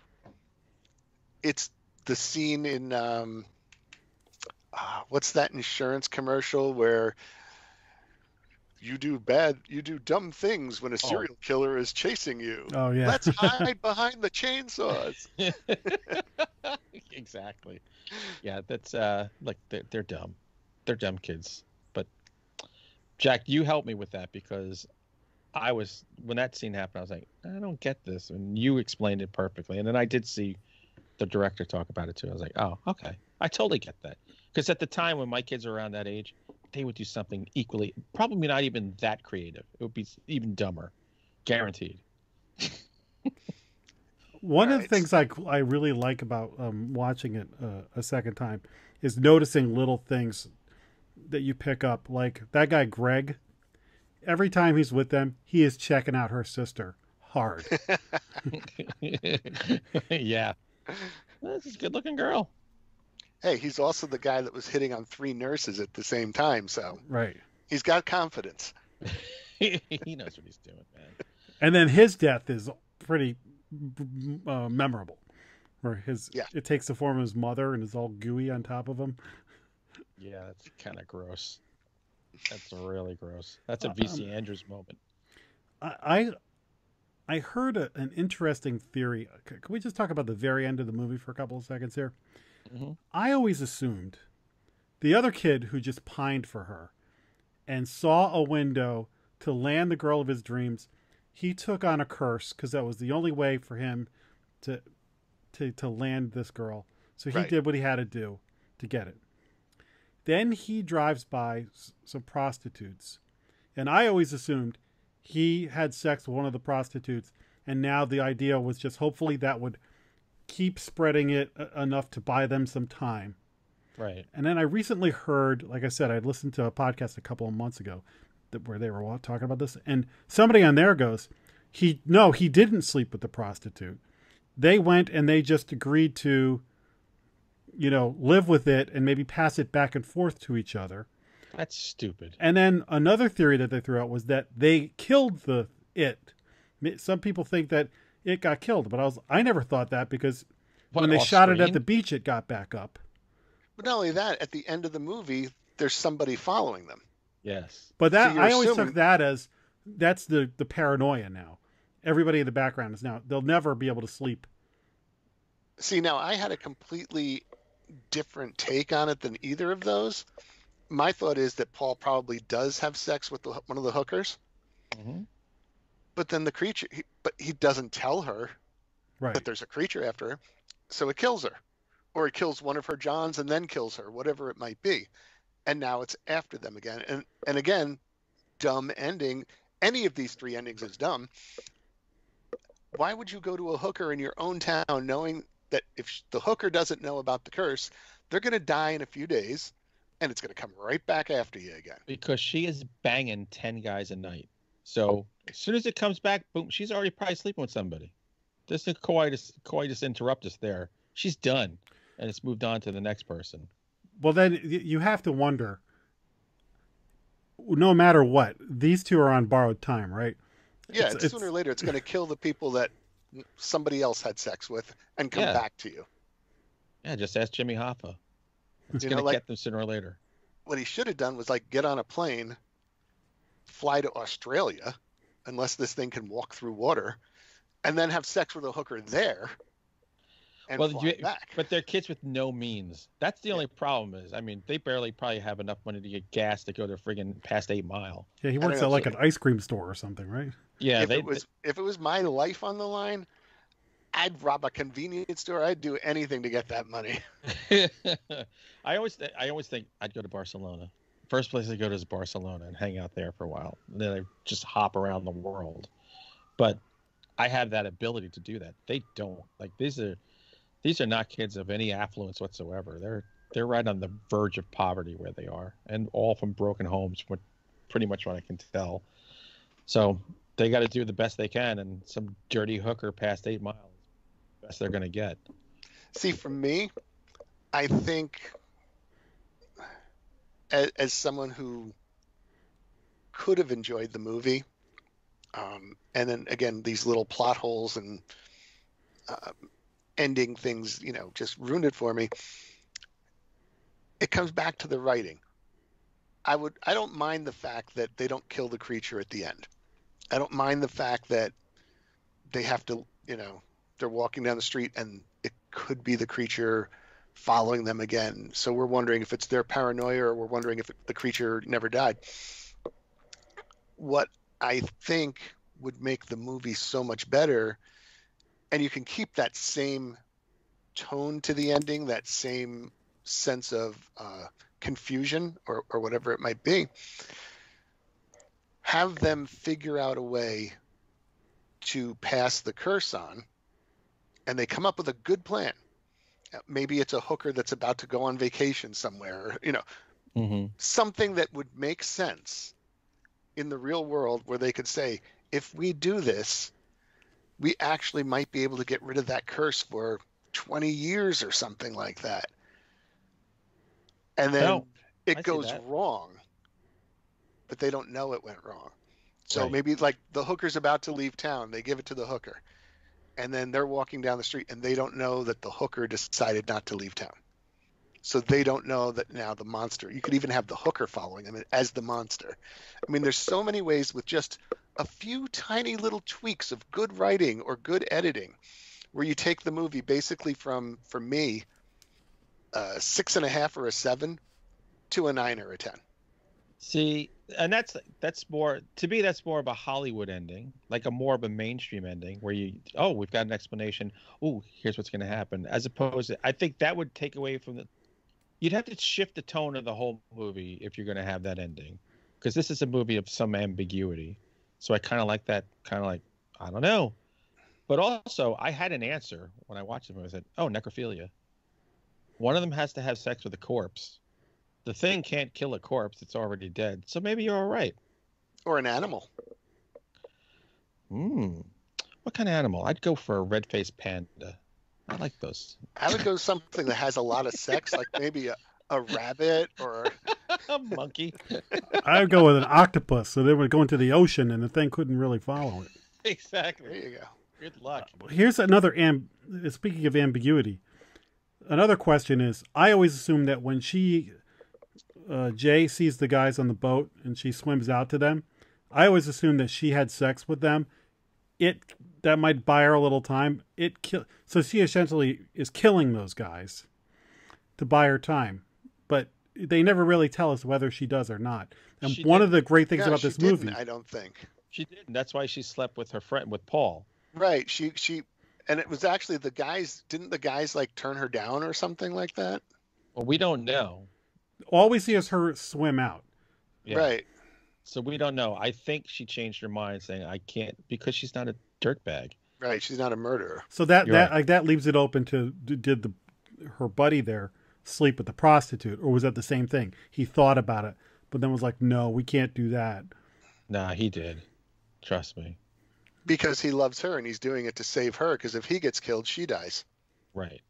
it's the scene in what's that insurance commercial where you do dumb things when a serial killer is chasing you. Oh yeah. Let's hide behind the chainsaws. Exactly. Yeah, that's like they're dumb. They're dumb kids. But Jack, you helped me with that because when that scene happened, I was like, I don't get this. And you explained it perfectly. And then I did see the director talk about it too. I was like, oh, okay. I totally get that. Because at the time when my kids were around that age, they would do something equally, probably not even that creative. It would be even dumber, guaranteed. One of the things I really like about watching it a second time is noticing little things that you pick up. Like that guy, Greg, every time he's with them, he is checking out her sister hard. Yeah. This is a good looking girl. Hey, he's also the guy that was hitting on 3 nurses at the same time, so right. He's got confidence. He knows what he's doing, man. And then his death is pretty memorable, where Yeah. it takes the form of his mother and is all gooey on top of him. Yeah, that's kind of gross. That's really gross. That's a VC Andrews moment. I heard an interesting theory. Can we just talk about the very end of the movie for a couple of seconds here? Mm-hmm. I always assumed the other kid who just pined for her and saw a window to land the girl of his dreams, he took on a curse because that was the only way for him to land this girl. So he did what he had to do to get it. Then he drives by some prostitutes, and I always assumed he had sex with one of the prostitutes, and now the idea was just hopefully that would keep spreading it enough to buy them some time. Right. And then I recently heard, like I said, I listened to a podcast a couple of months ago where they were talking about this, and somebody on there goes, he didn't sleep with the prostitute. They went and they just agreed to, live with it and maybe pass it back and forth to each other. That's stupid. And then another theory that they threw out was that they killed it. Some people think that it got killed, but I never thought that because when they shot it at the beach, it got back up. But not only that, at the end of the movie, there's somebody following them. Yes. But that I always took that as that's the paranoia now. Everybody in the background is now, they'll never be able to sleep. See, now I had a completely different take on it than either of those. My thought is that Paul probably does have sex with one of the hookers. Mm-hmm. But then the creature, he doesn't tell her that there's a creature after her. So it kills her. Or it kills one of her Johns and then kills her, whatever it might be. And now it's after them again. And again, dumb ending. Any of these three endings is dumb. Why would you go to a hooker in your own town knowing that if the hooker doesn't know about the curse, they're going to die in a few days and it's going to come right back after you again? Because she is banging 10 guys a night. So as soon as it comes back, boom, she's already probably sleeping with somebody. There's a coitus interruptus there. She's done. And it's moved on to the next person. Well, then you have to wonder, no matter what, these two are on borrowed time, right? Yeah, sooner or later, it's going to kill the people that somebody else had sex with and come back to you. Yeah, just ask Jimmy Hoffa. It's going to get them sooner or later. What he should have done was get on a plane, fly to Australia, unless this thing can walk through water, and then have sex with a hooker there. But they're kids with no means. That's the only problem is, they barely probably have enough money to get gas to go to friggin' past 8 Mile. Yeah, he works at an ice cream store or something, right? Yeah. If it was my life on the line, I'd rob a convenience store. I'd do anything to get that money. I always think I'd go to Barcelona. First place I go to is Barcelona and hang out there for a while. And then I just hop around the world. But I have that ability to do that. They don't. These are not kids of any affluence whatsoever. They're right on the verge of poverty where they are, and all from broken homes, pretty much what I can tell. So they got to do the best they can, and some dirty hooker past 8 Mile is the best they're going to get. See, for me, I think as someone who could have enjoyed the movie, and then again these little plot holes and ending things, just ruined it for me. It comes back to the writing. I don't mind the fact that they don't kill the creature at the end. I don't mind the fact that they have to, they're walking down the street and it could be the creature following them again. So we're wondering if it's their paranoia or we're wondering if the creature never died. What I think would make the movie so much better, and you can keep that same tone to the ending, that same sense of confusion or whatever it might be, have them figure out a way to pass the curse on, and they come up with a good plan. Maybe it's a hooker that's about to go on vacation somewhere, something that would make sense in the real world where they could say, if we do this, we actually might be able to get rid of that curse for 20 years or something like that. And then it goes wrong, but they don't know it went wrong. So Right. maybe like the hooker's about to leave town, they give it to the hooker, and then they're walking down the street and they don't know that the hooker decided not to leave town. So they don't know that now the monster. You could even have the hooker following them as the monster. I mean, there's so many ways with just a few tiny little tweaks of good writing or good editing, where you take the movie basically from, for me, a 6.5 or a 7 to a 9 or a 10. See, and that's more, to me, that's more of a Hollywood ending, like a more of a mainstream ending where we've got an explanation. Oh, here's what's going to happen. As opposed to, I think that would take away from you'd have to shift the tone of the whole movie if you're going to have that ending, because this is a movie of some ambiguity. So I kind of like that, I don't know. But also, I had an answer when I watched the movie. I said, oh, necrophilia. One of them has to have sex with a corpse. The thing can't kill a corpse. It's already dead. So maybe you're all right. Or an animal. What kind of animal? I'd go for a red-faced panda. I like those. I would go something that has a lot of sex, like maybe a rabbit or A monkey. I would go with an octopus, so they would go into the ocean and the thing couldn't really follow it. there Exactly. you go. Good luck. Here's another, speaking of ambiguity, another question is, I always assume that when Jay sees the guys on the boat and she swims out to them, I always assume that she had sex with them. That might buy her a little time. So she essentially is killing those guys to buy her time. But they never really tell us whether she does or not. And one of the great things about this movie, I don't think She didn't. That's why she slept with her friend, with Paul. right. She and it was actually the guys. Didn't the guys like turn her down or something like that? Well, we don't know. all we see is her swim out. Yeah. Right. So we don't know. I think she changed her mind, saying I can't, because she's not a dirtbag. Right. She's not a murderer. So that Right. that leaves it open to did her buddy there sleep with the prostitute, or was that the same thing? He thought about it, but then was like, no, we can't do that. Nah, he did. Trust me. Because he loves her and he's doing it to save her. Because if he gets killed, she dies. Right.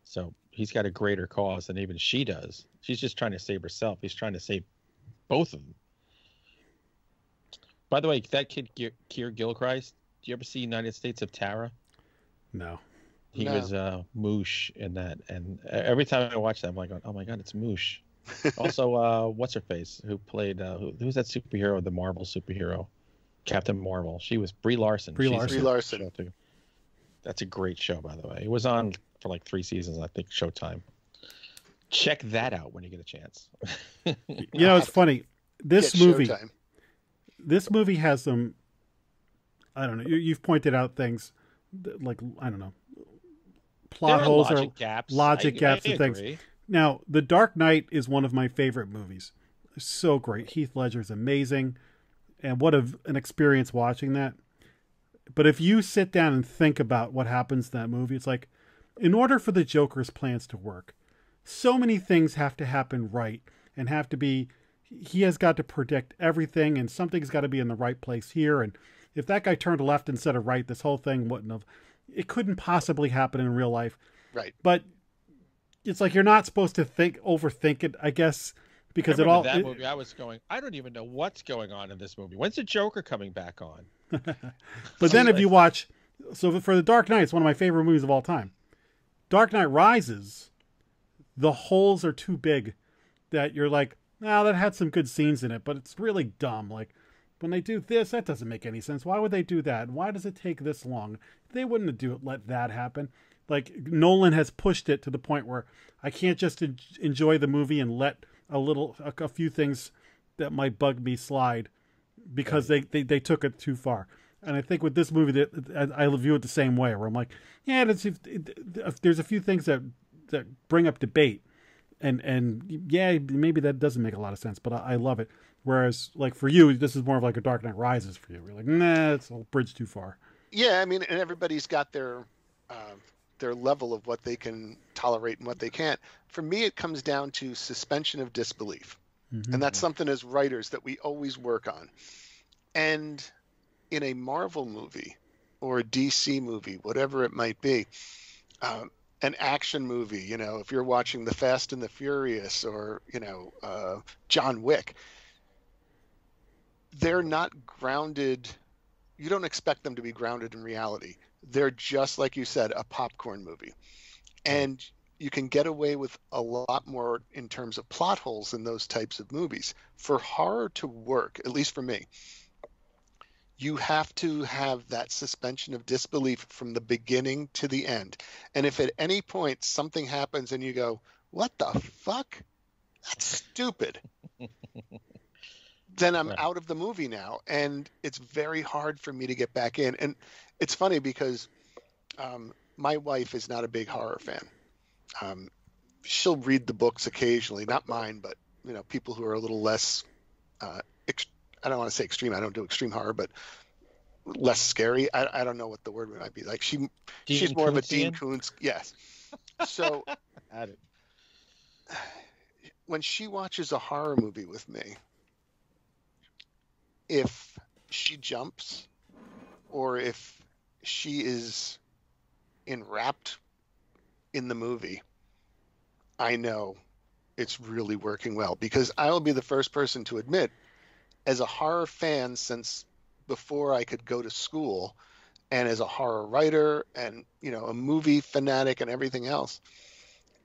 So he's got a greater cause than even she does. She's just trying to save herself. He's trying to save both of them. By the way, that kid, Keir Gilchrist, do you ever see United States of Tara? No. He No. was Moosh in that. And every time I watch that, I'm like, oh my God, it's Moosh. Also, what's her face? Who played, who's that superhero, the Marvel superhero? Captain Marvel. She was Brie Larson. Brie She's Larson. in Brie that Larson. show, too. That's a great show, by the way. It was on for like 3 seasons, I think, Showtime. Check that out when you get a chance. You know, it's funny. This Get movie, Showtime. this movie has some, I don't know, you've pointed out things like, I don't know, plot There are holes logic or gaps. logic I gaps and things. agree. Now, The Dark Knight is one of my favorite movies. So great. Heath Ledger's amazing. And what an experience watching that. But if you sit down and think about what happens in that movie, it's like, in order for the Joker's plans to work, so many things have to happen right and have to be, he has got to predict everything, and something's got to be in the right place here. And if that guy turned left instead of right, this whole thing wouldn't have, it couldn't possibly happen in real life. Right. But it's like, you're not supposed to overthink it, I guess, because I it all, remember that movie, I was going, I don't even know what's going on in this movie. When's the Joker coming back on? but then if you watch, so for The Dark Knight, it's one of my favorite movies of all time. Dark Knight Rises, the holes are too big that you're like, nah, that had some good scenes in it, but it's really dumb. Like, when they do this, that doesn't make any sense. Why would they do that? Why does it take this long? They wouldn't let that happen. Like, Nolan has pushed it to the point where I can't just enjoy the movie and let a few things that might bug me slide because they took it too far. And I think with this movie, I view it the same way, where I'm like, yeah, there's a few things that bring up debate, and yeah, maybe that doesn't make a lot of sense, but I love it. Whereas, like, for you, this is more of like a Dark Knight Rises for you. You're like, nah, it's a bridge too far. Yeah, I mean, and everybody's got their level of what they can tolerate and what they can't. For me, it comes down to suspension of disbelief. Mm-hmm. And that's something as writers that we always work on. And in a Marvel movie or a DC movie, whatever it might be, an action movie, you know, if you're watching The Fast and the Furious or, John Wick, they're not grounded. You don't expect them to be grounded in reality. They're just, like you said, a popcorn movie. And you can get away with a lot more in terms of plot holes in those types of movies. For horror to work, at least for me, you have to have that suspension of disbelief from the beginning to the end. And if at any point something happens and you go, what the fuck? That's stupid. Then I'm out of the movie now. And it's very hard for me to get back in. And it's funny because my wife is not a big horror fan. She'll read the books occasionally, not mine, but people who are a little less, I don't want to say extreme. I don't do extreme horror, but less scary. I don't know what the word might be. Like she's more of a Dean Koontz. Yes. So when she watches a horror movie with me, if she jumps or if she is enwrapped in the movie, I know it's really working well, because I will be the first person to admit, as a horror fan since before I could go to school, and as a horror writer and a movie fanatic and everything else,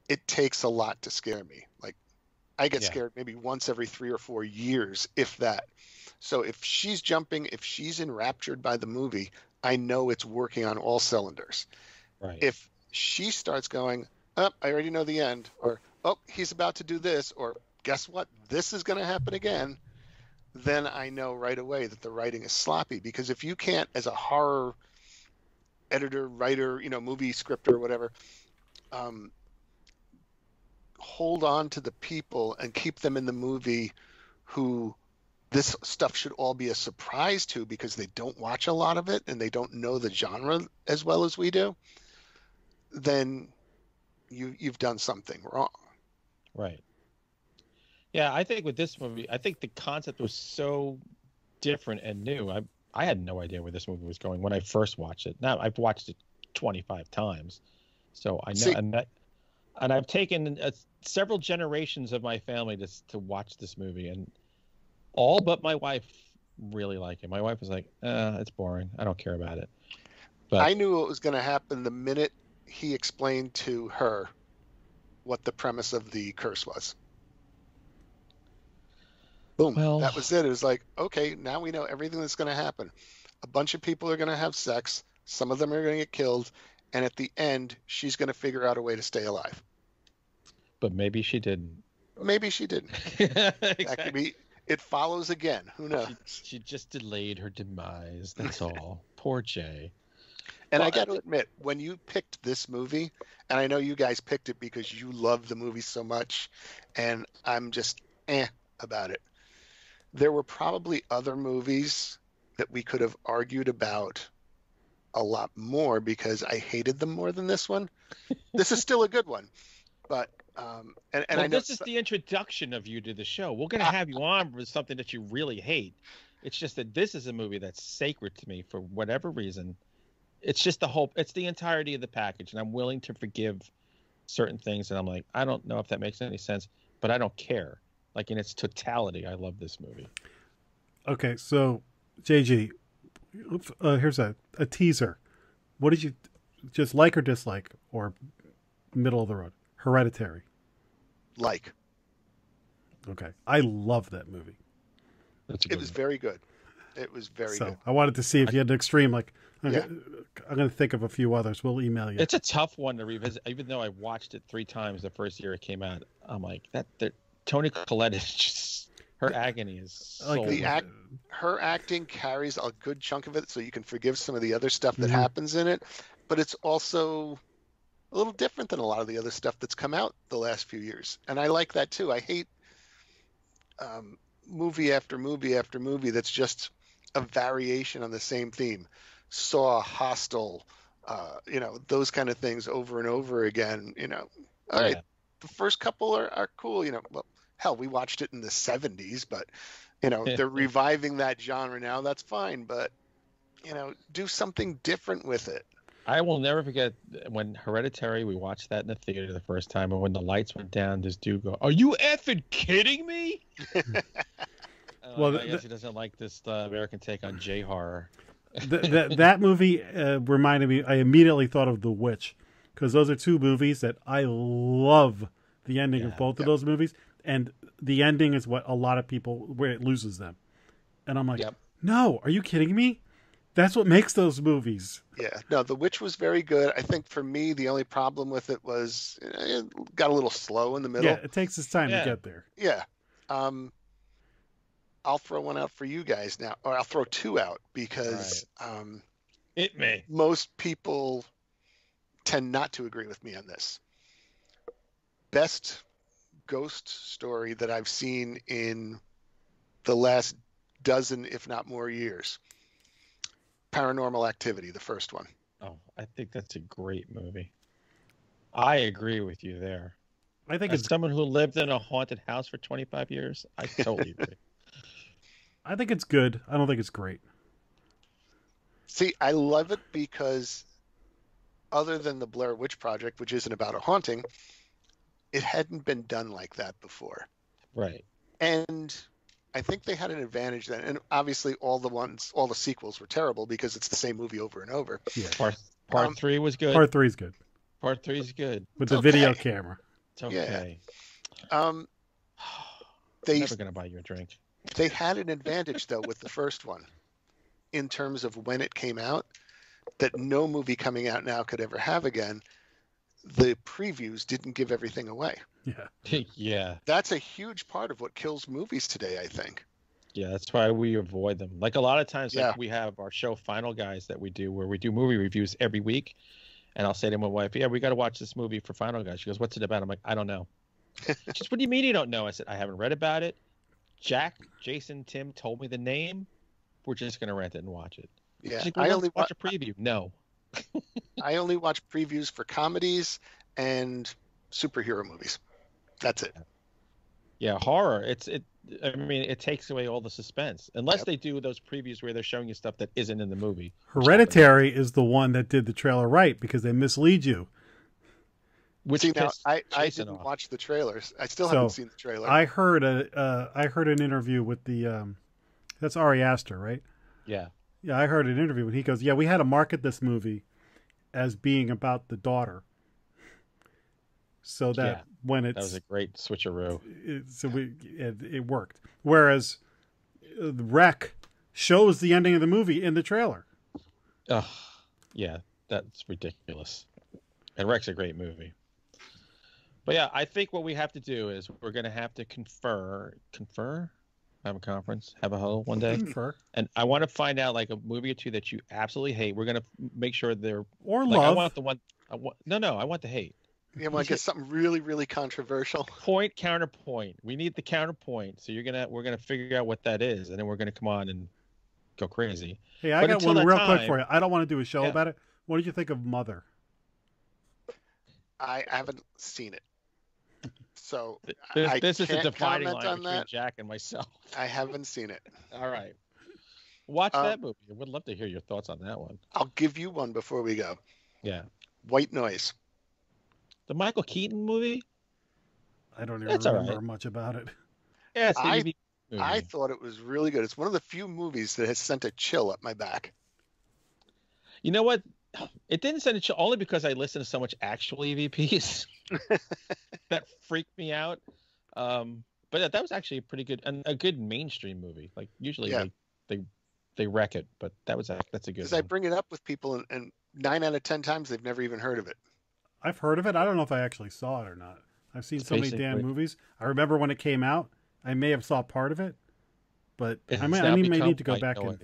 it takes a lot to scare me. Like I get scared maybe once every 3 or 4 years, if that. So if she's jumping, if she's enraptured by the movie, I know it's working on all cylinders. Right. If she starts going, oh, I already know the end, or, oh, he's about to do this, or guess what? This is going to happen again. Then I know right away that the writing is sloppy. Because if you can't, as a horror editor, writer, movie scripter, or whatever, hold on to the people and keep them in the movie who this stuff should all be a surprise to, because they don't watch a lot of it and they don't know the genre as well as we do, then you've done something wrong. Right. Yeah, I think with this movie, I think the concept was so different and new. I had no idea where this movie was going when I first watched it. Now I've watched it 25 times, so I know. And I've taken several generations of my family to watch this movie, and all but my wife really like it. My wife was like, it's boring. I don't care about it. But I knew what was going to happen the minute he explained to her what the premise of the curse was. Boom. Well, that was it. It was like, okay, now we know everything that's going to happen. A bunch of people are going to have sex. Some of them are going to get killed. And at the end, she's going to figure out a way to stay alive. But maybe she didn't. Maybe she didn't. Exactly. That could be. It follows again. Who knows? She just delayed her demise. That's all. Poor Jay. And I got to admit, when you picked this movie, and I know you guys picked it because you love the movie so much, and I'm just about it. There were probably other movies that we could have argued about a lot more because I hated them more than this one. This is still a good one, but I know this is the introduction of you to the show. We're going to have you on with something that you really hate. It's just that this is a movie that's sacred to me for whatever reason. It's just it's the entirety of the package, and I'm willing to forgive certain things. And I'm like, I don't know if that makes any sense, but I don't care. Like in its totality, I love this movie. Okay, so JG, here's a teaser. What did you just like or dislike, or middle of the road? Hereditary. Like. Okay, I love that movie. It was very good. It was very good. I wanted to see if you had an extreme. Like, I'm going to think of a few others. We'll email you. It's a tough one to revisit, even though I watched it 3 times the first year it came out. I'm like, Toni Collette is just, her agony is so her acting carries a good chunk of it, so you can forgive some of the other stuff that happens in it, but it's also a little different than a lot of the other stuff that's come out the last few years, and I like that too. I hate movie after movie after movie that's just a variation on the same theme. Saw, Hostel, those kind of things over and over again. All right, the first couple are cool. Well, hell, we watched it in the 70s, but they're reviving that genre now. That's fine, but do something different with it. I will never forget when Hereditary, we watched that in the theater the first time, and when the lights went down, this dude go, "Are you effing kidding me?" Well, I guess he doesn't like this American take on J horror. That movie reminded me. I immediately thought of The Witch, because those are two movies that I love. The ending of both of those movies, and the ending is what a lot of people where it loses them. And I'm like, no, are you kidding me? That's what makes those movies. Yeah, no, The Witch was very good. I think for me, the only problem with it was it got a little slow in the middle. Yeah, it takes its time to get there. Yeah. I'll throw one out for you guys now, or I'll throw two out because It may. Most people tend not to agree with me on this. Best ghost story that I've seen in the last dozen, if not more years. Paranormal Activity, the first one. Oh, I think that's a great movie. I agree with you there. I think As it's someone who lived in a haunted house for 25 years, I totally agree. I think it's good. I don't think it's great. See, I love it because other than the Blair Witch Project, which isn't about a haunting, it hadn't been done like that before. Right. And I think they had an advantage then. And obviously all the sequels were terrible because it's the same movie over and over. Yeah. Part 3 was good. Part 3 is good. Part 3 is good. With the video camera. It's okay. Yeah. I'm never going to buy you a drink. They had an advantage, though, with the first one in terms of when it came out that no movie coming out now could ever have again. The previews didn't give everything away. Yeah. Yeah. That's a huge part of what kills movies today, I think. Yeah, that's why we avoid them. Like a lot of times, like we have our show Final Guys that we do where we do movie reviews every week. And I'll say to my wife, yeah, we got to watch this movie for Final Guys. She goes, what's it about? I'm like, I don't know. She goes, what do you mean you don't know? I said, I haven't read about it. Jack, Jason, Tim told me the name. We're just going to rent it and watch it. Yeah, like, well, I only watch a preview. No. I only watch previews for comedies and superhero movies. That's it. Yeah, horror. It takes away all the suspense. Unless they do those previews where they're showing you stuff that isn't in the movie. Hereditary is the one that did the trailer right because they mislead you. See, now, I didn't watch the trailers. I still haven't seen the trailer. I heard an interview with the that's Ari Aster, right? Yeah. Yeah, I heard an interview and he goes, "Yeah, we had to market this movie as being about the daughter, so that when that was a great switcheroo. It worked. Whereas the Wreck shows the ending of the movie in the trailer. Yeah, that's ridiculous. And Wreck's a great movie. But yeah, I think what we have to do is we're going to have to confer, have a conference, have a huddle one day. Confer. And I want to find out like a movie or two that you absolutely hate. We're going to make sure they're or like, love. I want the one. I want the hate. You want to get something really, really controversial. Point, counterpoint. We need the counterpoint. So we're gonna figure out what that is, and then we're gonna come on and go crazy. Hey, I got one real quick for you. I don't want to do a show about it. What did you think of Mother? I haven't seen it. So this is a dividing line between that. Jack and myself. I haven't seen it. All right. Watch that movie. I would love to hear your thoughts on that one. I'll give you one before we go. Yeah. White Noise. The Michael Keaton movie? I don't even remember much about it. Yeah, it's I thought it was really good. It's one of the few movies that has sent a chill up my back. You know what? It didn't send a chill only because I listened to so much actual EVPs that freaked me out. But that was actually a pretty good and a good mainstream movie. Like usually they wreck it, but that's a good. Because I bring it up with people, and 9 out of 10 times they've never even heard of it. I've heard of it. I don't know if I actually saw it or not. I've seen so many damn movies. I remember when it came out. I may have saw part of it, but I may need to go back and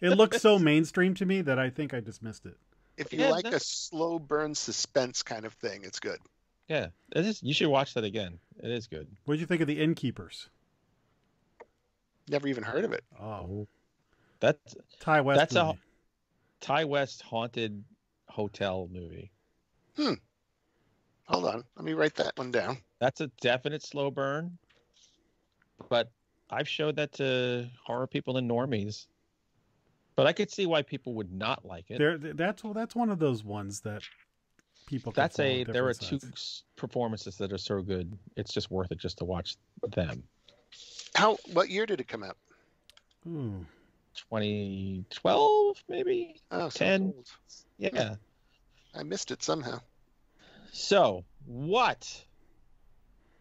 it looks so mainstream to me that I think I dismissed it. If you like a slow burn suspense kind of thing, it's good. Yeah, it is. You should watch that again. It is good. What did you think of The Innkeepers? Never even heard of it. Oh, that's Ty West. That's movie. A Ty West haunted hotel movie. Hold on, let me write that one down. That's a definite slow burn, but I've showed that to horror people and normies. But I could see why people would not like it. That's one of those ones that people. There are two performances that are so good. It's just worth it just to watch them. What year did it come out? Ooh. 2012, maybe? Oh, so 10. old. Yeah. I missed it somehow. So,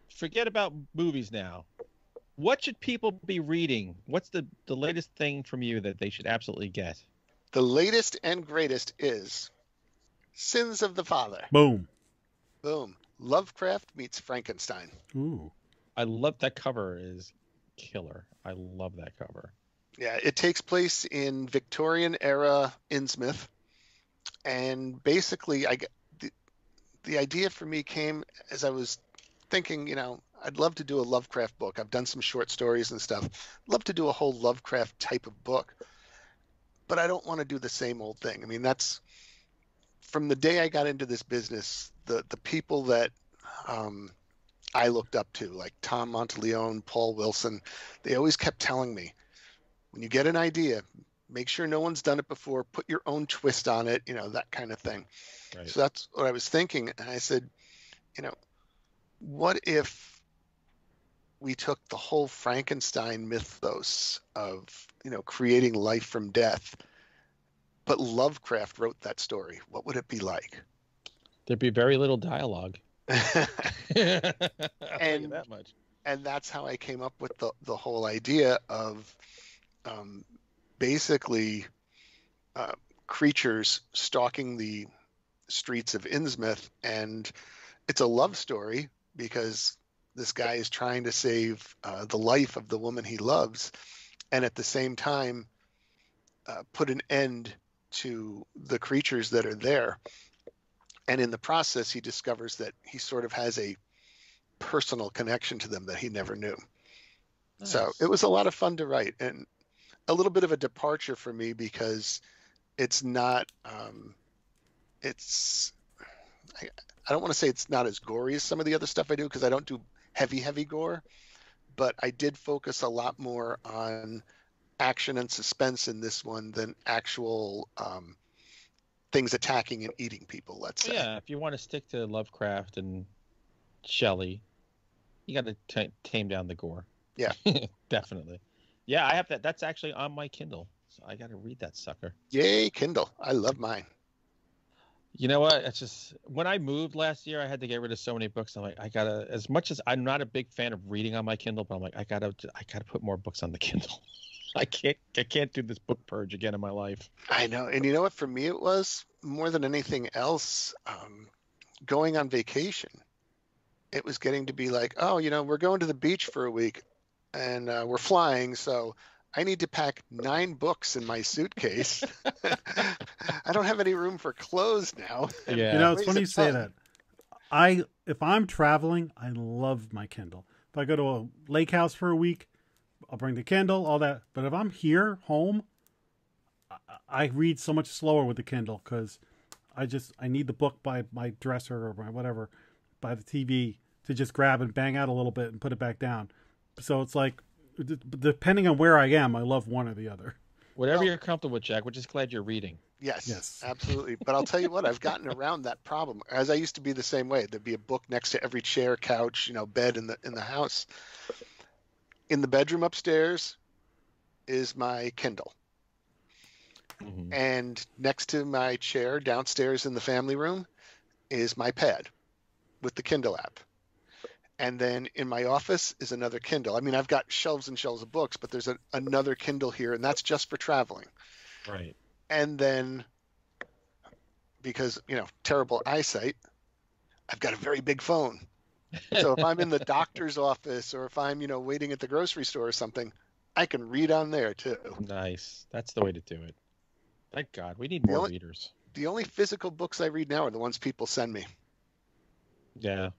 forget about movies now. What should people be reading? What's the latest thing from you that they should absolutely get? The latest and greatest is Sins of the Father. Boom. Boom. Lovecraft meets Frankenstein. Ooh. I love that cover is killer. I love that cover. Yeah, it takes place in Victorian era Innsmouth, and basically, the idea for me came as I was thinking. I'd love to do a Lovecraft book. I've done some short stories and stuff. I'd love to do a whole Lovecraft type of book, but I don't want to do the same old thing. I mean, that's from the day I got into this business, the people that I looked up to, like Tom Monteleone, Paul Wilson, they always kept telling me, when you get an idea, make sure no one's done it before, put your own twist on it, that kind of thing. Right. So that's what I was thinking. And I said, what if we took the whole Frankenstein mythos of, creating life from death, but Lovecraft wrote that story? What would it be like? There'd be very little dialogue. I'll tell you that much. And that's how I came up with the whole idea of basically creatures stalking the streets of Innsmouth. And it's a love story because this guy is trying to save the life of the woman he loves, and at the same time put an end to the creatures that are there. And in the process, he discovers that he sort of has a personal connection to them that he never knew. Nice. So it was a lot of fun to write, and a little bit of a departure for me because it's not, I don't want to say it's not as gory as some of the other stuff I do, because I don't do heavy gore, but I did focus a lot more on action and suspense in this one than actual things attacking and eating people, let's say. Yeah, if you want to stick to Lovecraft and Shelley, you got to tame down the gore. Yeah. Definitely. Yeah, I have that. That's actually on my Kindle, so I got to read that sucker. Yay, Kindle. I love mine. You know what? It's just when I moved last year, I had to get rid of so many books. I'm like, I gotta. As much as I'm not a big fan of reading on my Kindle, but I'm like, I gotta put more books on the Kindle. I can't do this book purge again in my life. I know. And you know what? For me, it was more than anything else, going on vacation. It was getting to be like, oh, we're going to the beach for a week and we're flying. So I need to pack 9 books in my suitcase. I don't have any room for clothes now. Yeah. It's funny you say that. If I'm traveling, I love my Kindle. If I go to a lake house for a week, I'll bring the Kindle, all that. But if I'm here, home, I read so much slower with the Kindle because I need the book by my dresser or my whatever, by the TV to just grab and bang out a little bit and put it back down. So it's like, depending on where I am, I love one or the other. Whatever you're comfortable with, Jack. We're just glad you're reading. Yes, absolutely. But I'll tell you what, I've gotten around that problem. As I used to be the same way. There'd be a book next to every chair, couch, bed in the house. In the bedroom upstairs is my Kindle. Mm-hmm. And next to my chair downstairs in the family room is my pad with the Kindle app. And then in my office is another Kindle. I mean, I've got shelves and shelves of books, but there's another Kindle here, and that's just for traveling. Right. And then, because, terrible eyesight, I've got a very big phone. So if I'm in the doctor's office or if I'm, waiting at the grocery store or something, I can read on there too. Nice. That's the way to do it. Thank God. We need more readers. The only physical books I read now are the ones people send me. Yeah,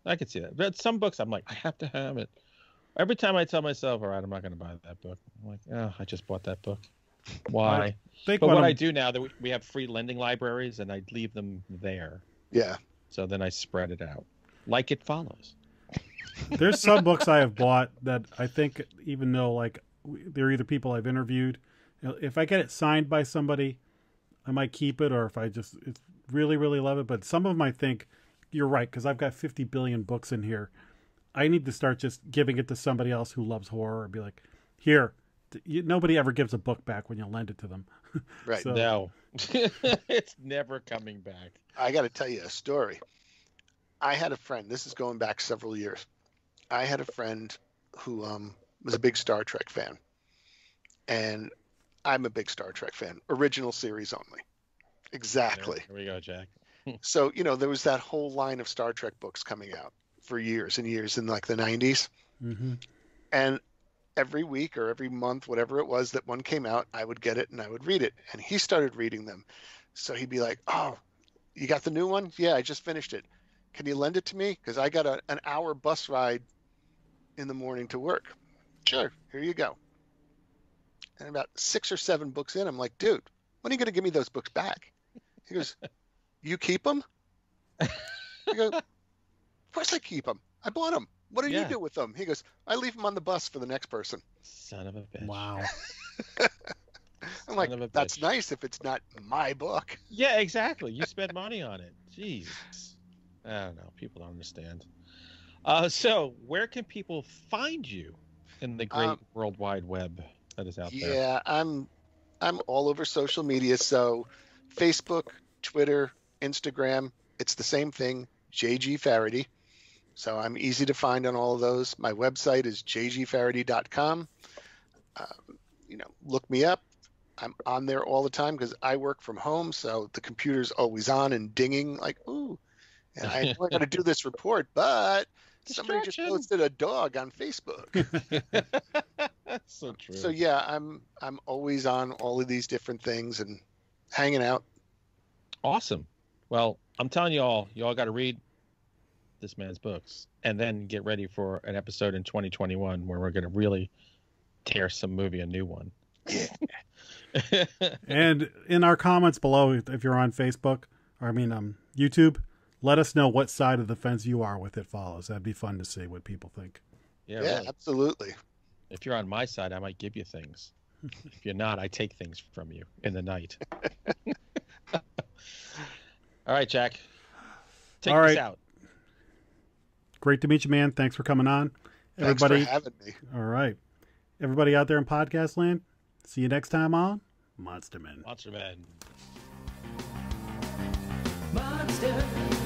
I could see that. But some books, I'm like, I have to have it. Every time I tell myself, all right, I'm not going to buy that book. I'm like, oh, I just bought that book. Why? But what I do now, that we have free lending libraries, and I leave them there. Yeah. So then I spread it out. Like It Follows. There's some books I have bought that I think, even though they're either people I've interviewed, if I get it signed by somebody, I might keep it, or if I just really, really love it. But some of them I think, you're right, because I've got 50 billion books in here. I need to start just giving it to somebody else who loves horror and be like, here, nobody ever gives a book back when you lend it to them. Right. So, No, it's never coming back. I got to tell you a story. I had a friend. This is going back several years. I had a friend who was a big Star Trek fan, and I'm a big Star Trek fan. Original series only. Exactly. Here we go, Jack. So, there was that whole line of Star Trek books coming out for years and years in like the 90s. mm-hmm. And every week or every month, whatever it was that one came out, I would get it and I would read it. And he started reading them. So he'd be like, oh, you got the new one? Yeah, I just finished it. Can you lend it to me? Because I got an hour bus ride in the morning to work. Sure, here you go. And about 6 or 7 books in, I'm like, dude, when are you going to give me those books back? He goes, you keep them? I go, of course I keep them. I bought them. What do you do with them? He goes, I leave them on the bus for the next person. Son of a bitch. Wow. I'm like, that's nice if it's not my book. Yeah, exactly. You spend money on it. Jeez. I don't know. People don't understand. So where can people find you in the great World Wide Web that is out there? Yeah, I'm all over social media. So Facebook, Twitter, Instagram, it's the same thing, JG Faherty. So I'm easy to find on all of those. My website is jgfaherty.com. Look me up. I'm on there all the time because I work from home, so the computer's always on and dinging like, ooh. And I know I got to do this report, but somebody just posted a dog on Facebook. That's so true. So yeah, I'm always on all of these different things and hanging out. Awesome. Well, I'm telling y'all got to read this man's books and then get ready for an episode in 2021 where we're going to really tear some movie a new one. And in our comments below, if you're on Facebook, or YouTube, let us know what side of the fence you are with It Follows. That'd be fun to see what people think. Yeah, really. Absolutely. If you're on my side, I might give you things. If you're not, I take things from you in the night. All right, Jack. Take this out. Great to meet you, man. Thanks for coming on. Everybody, thanks for having me. All right. Everybody out there in podcast land, see you next time on Monster Men. Monster Men. Monster.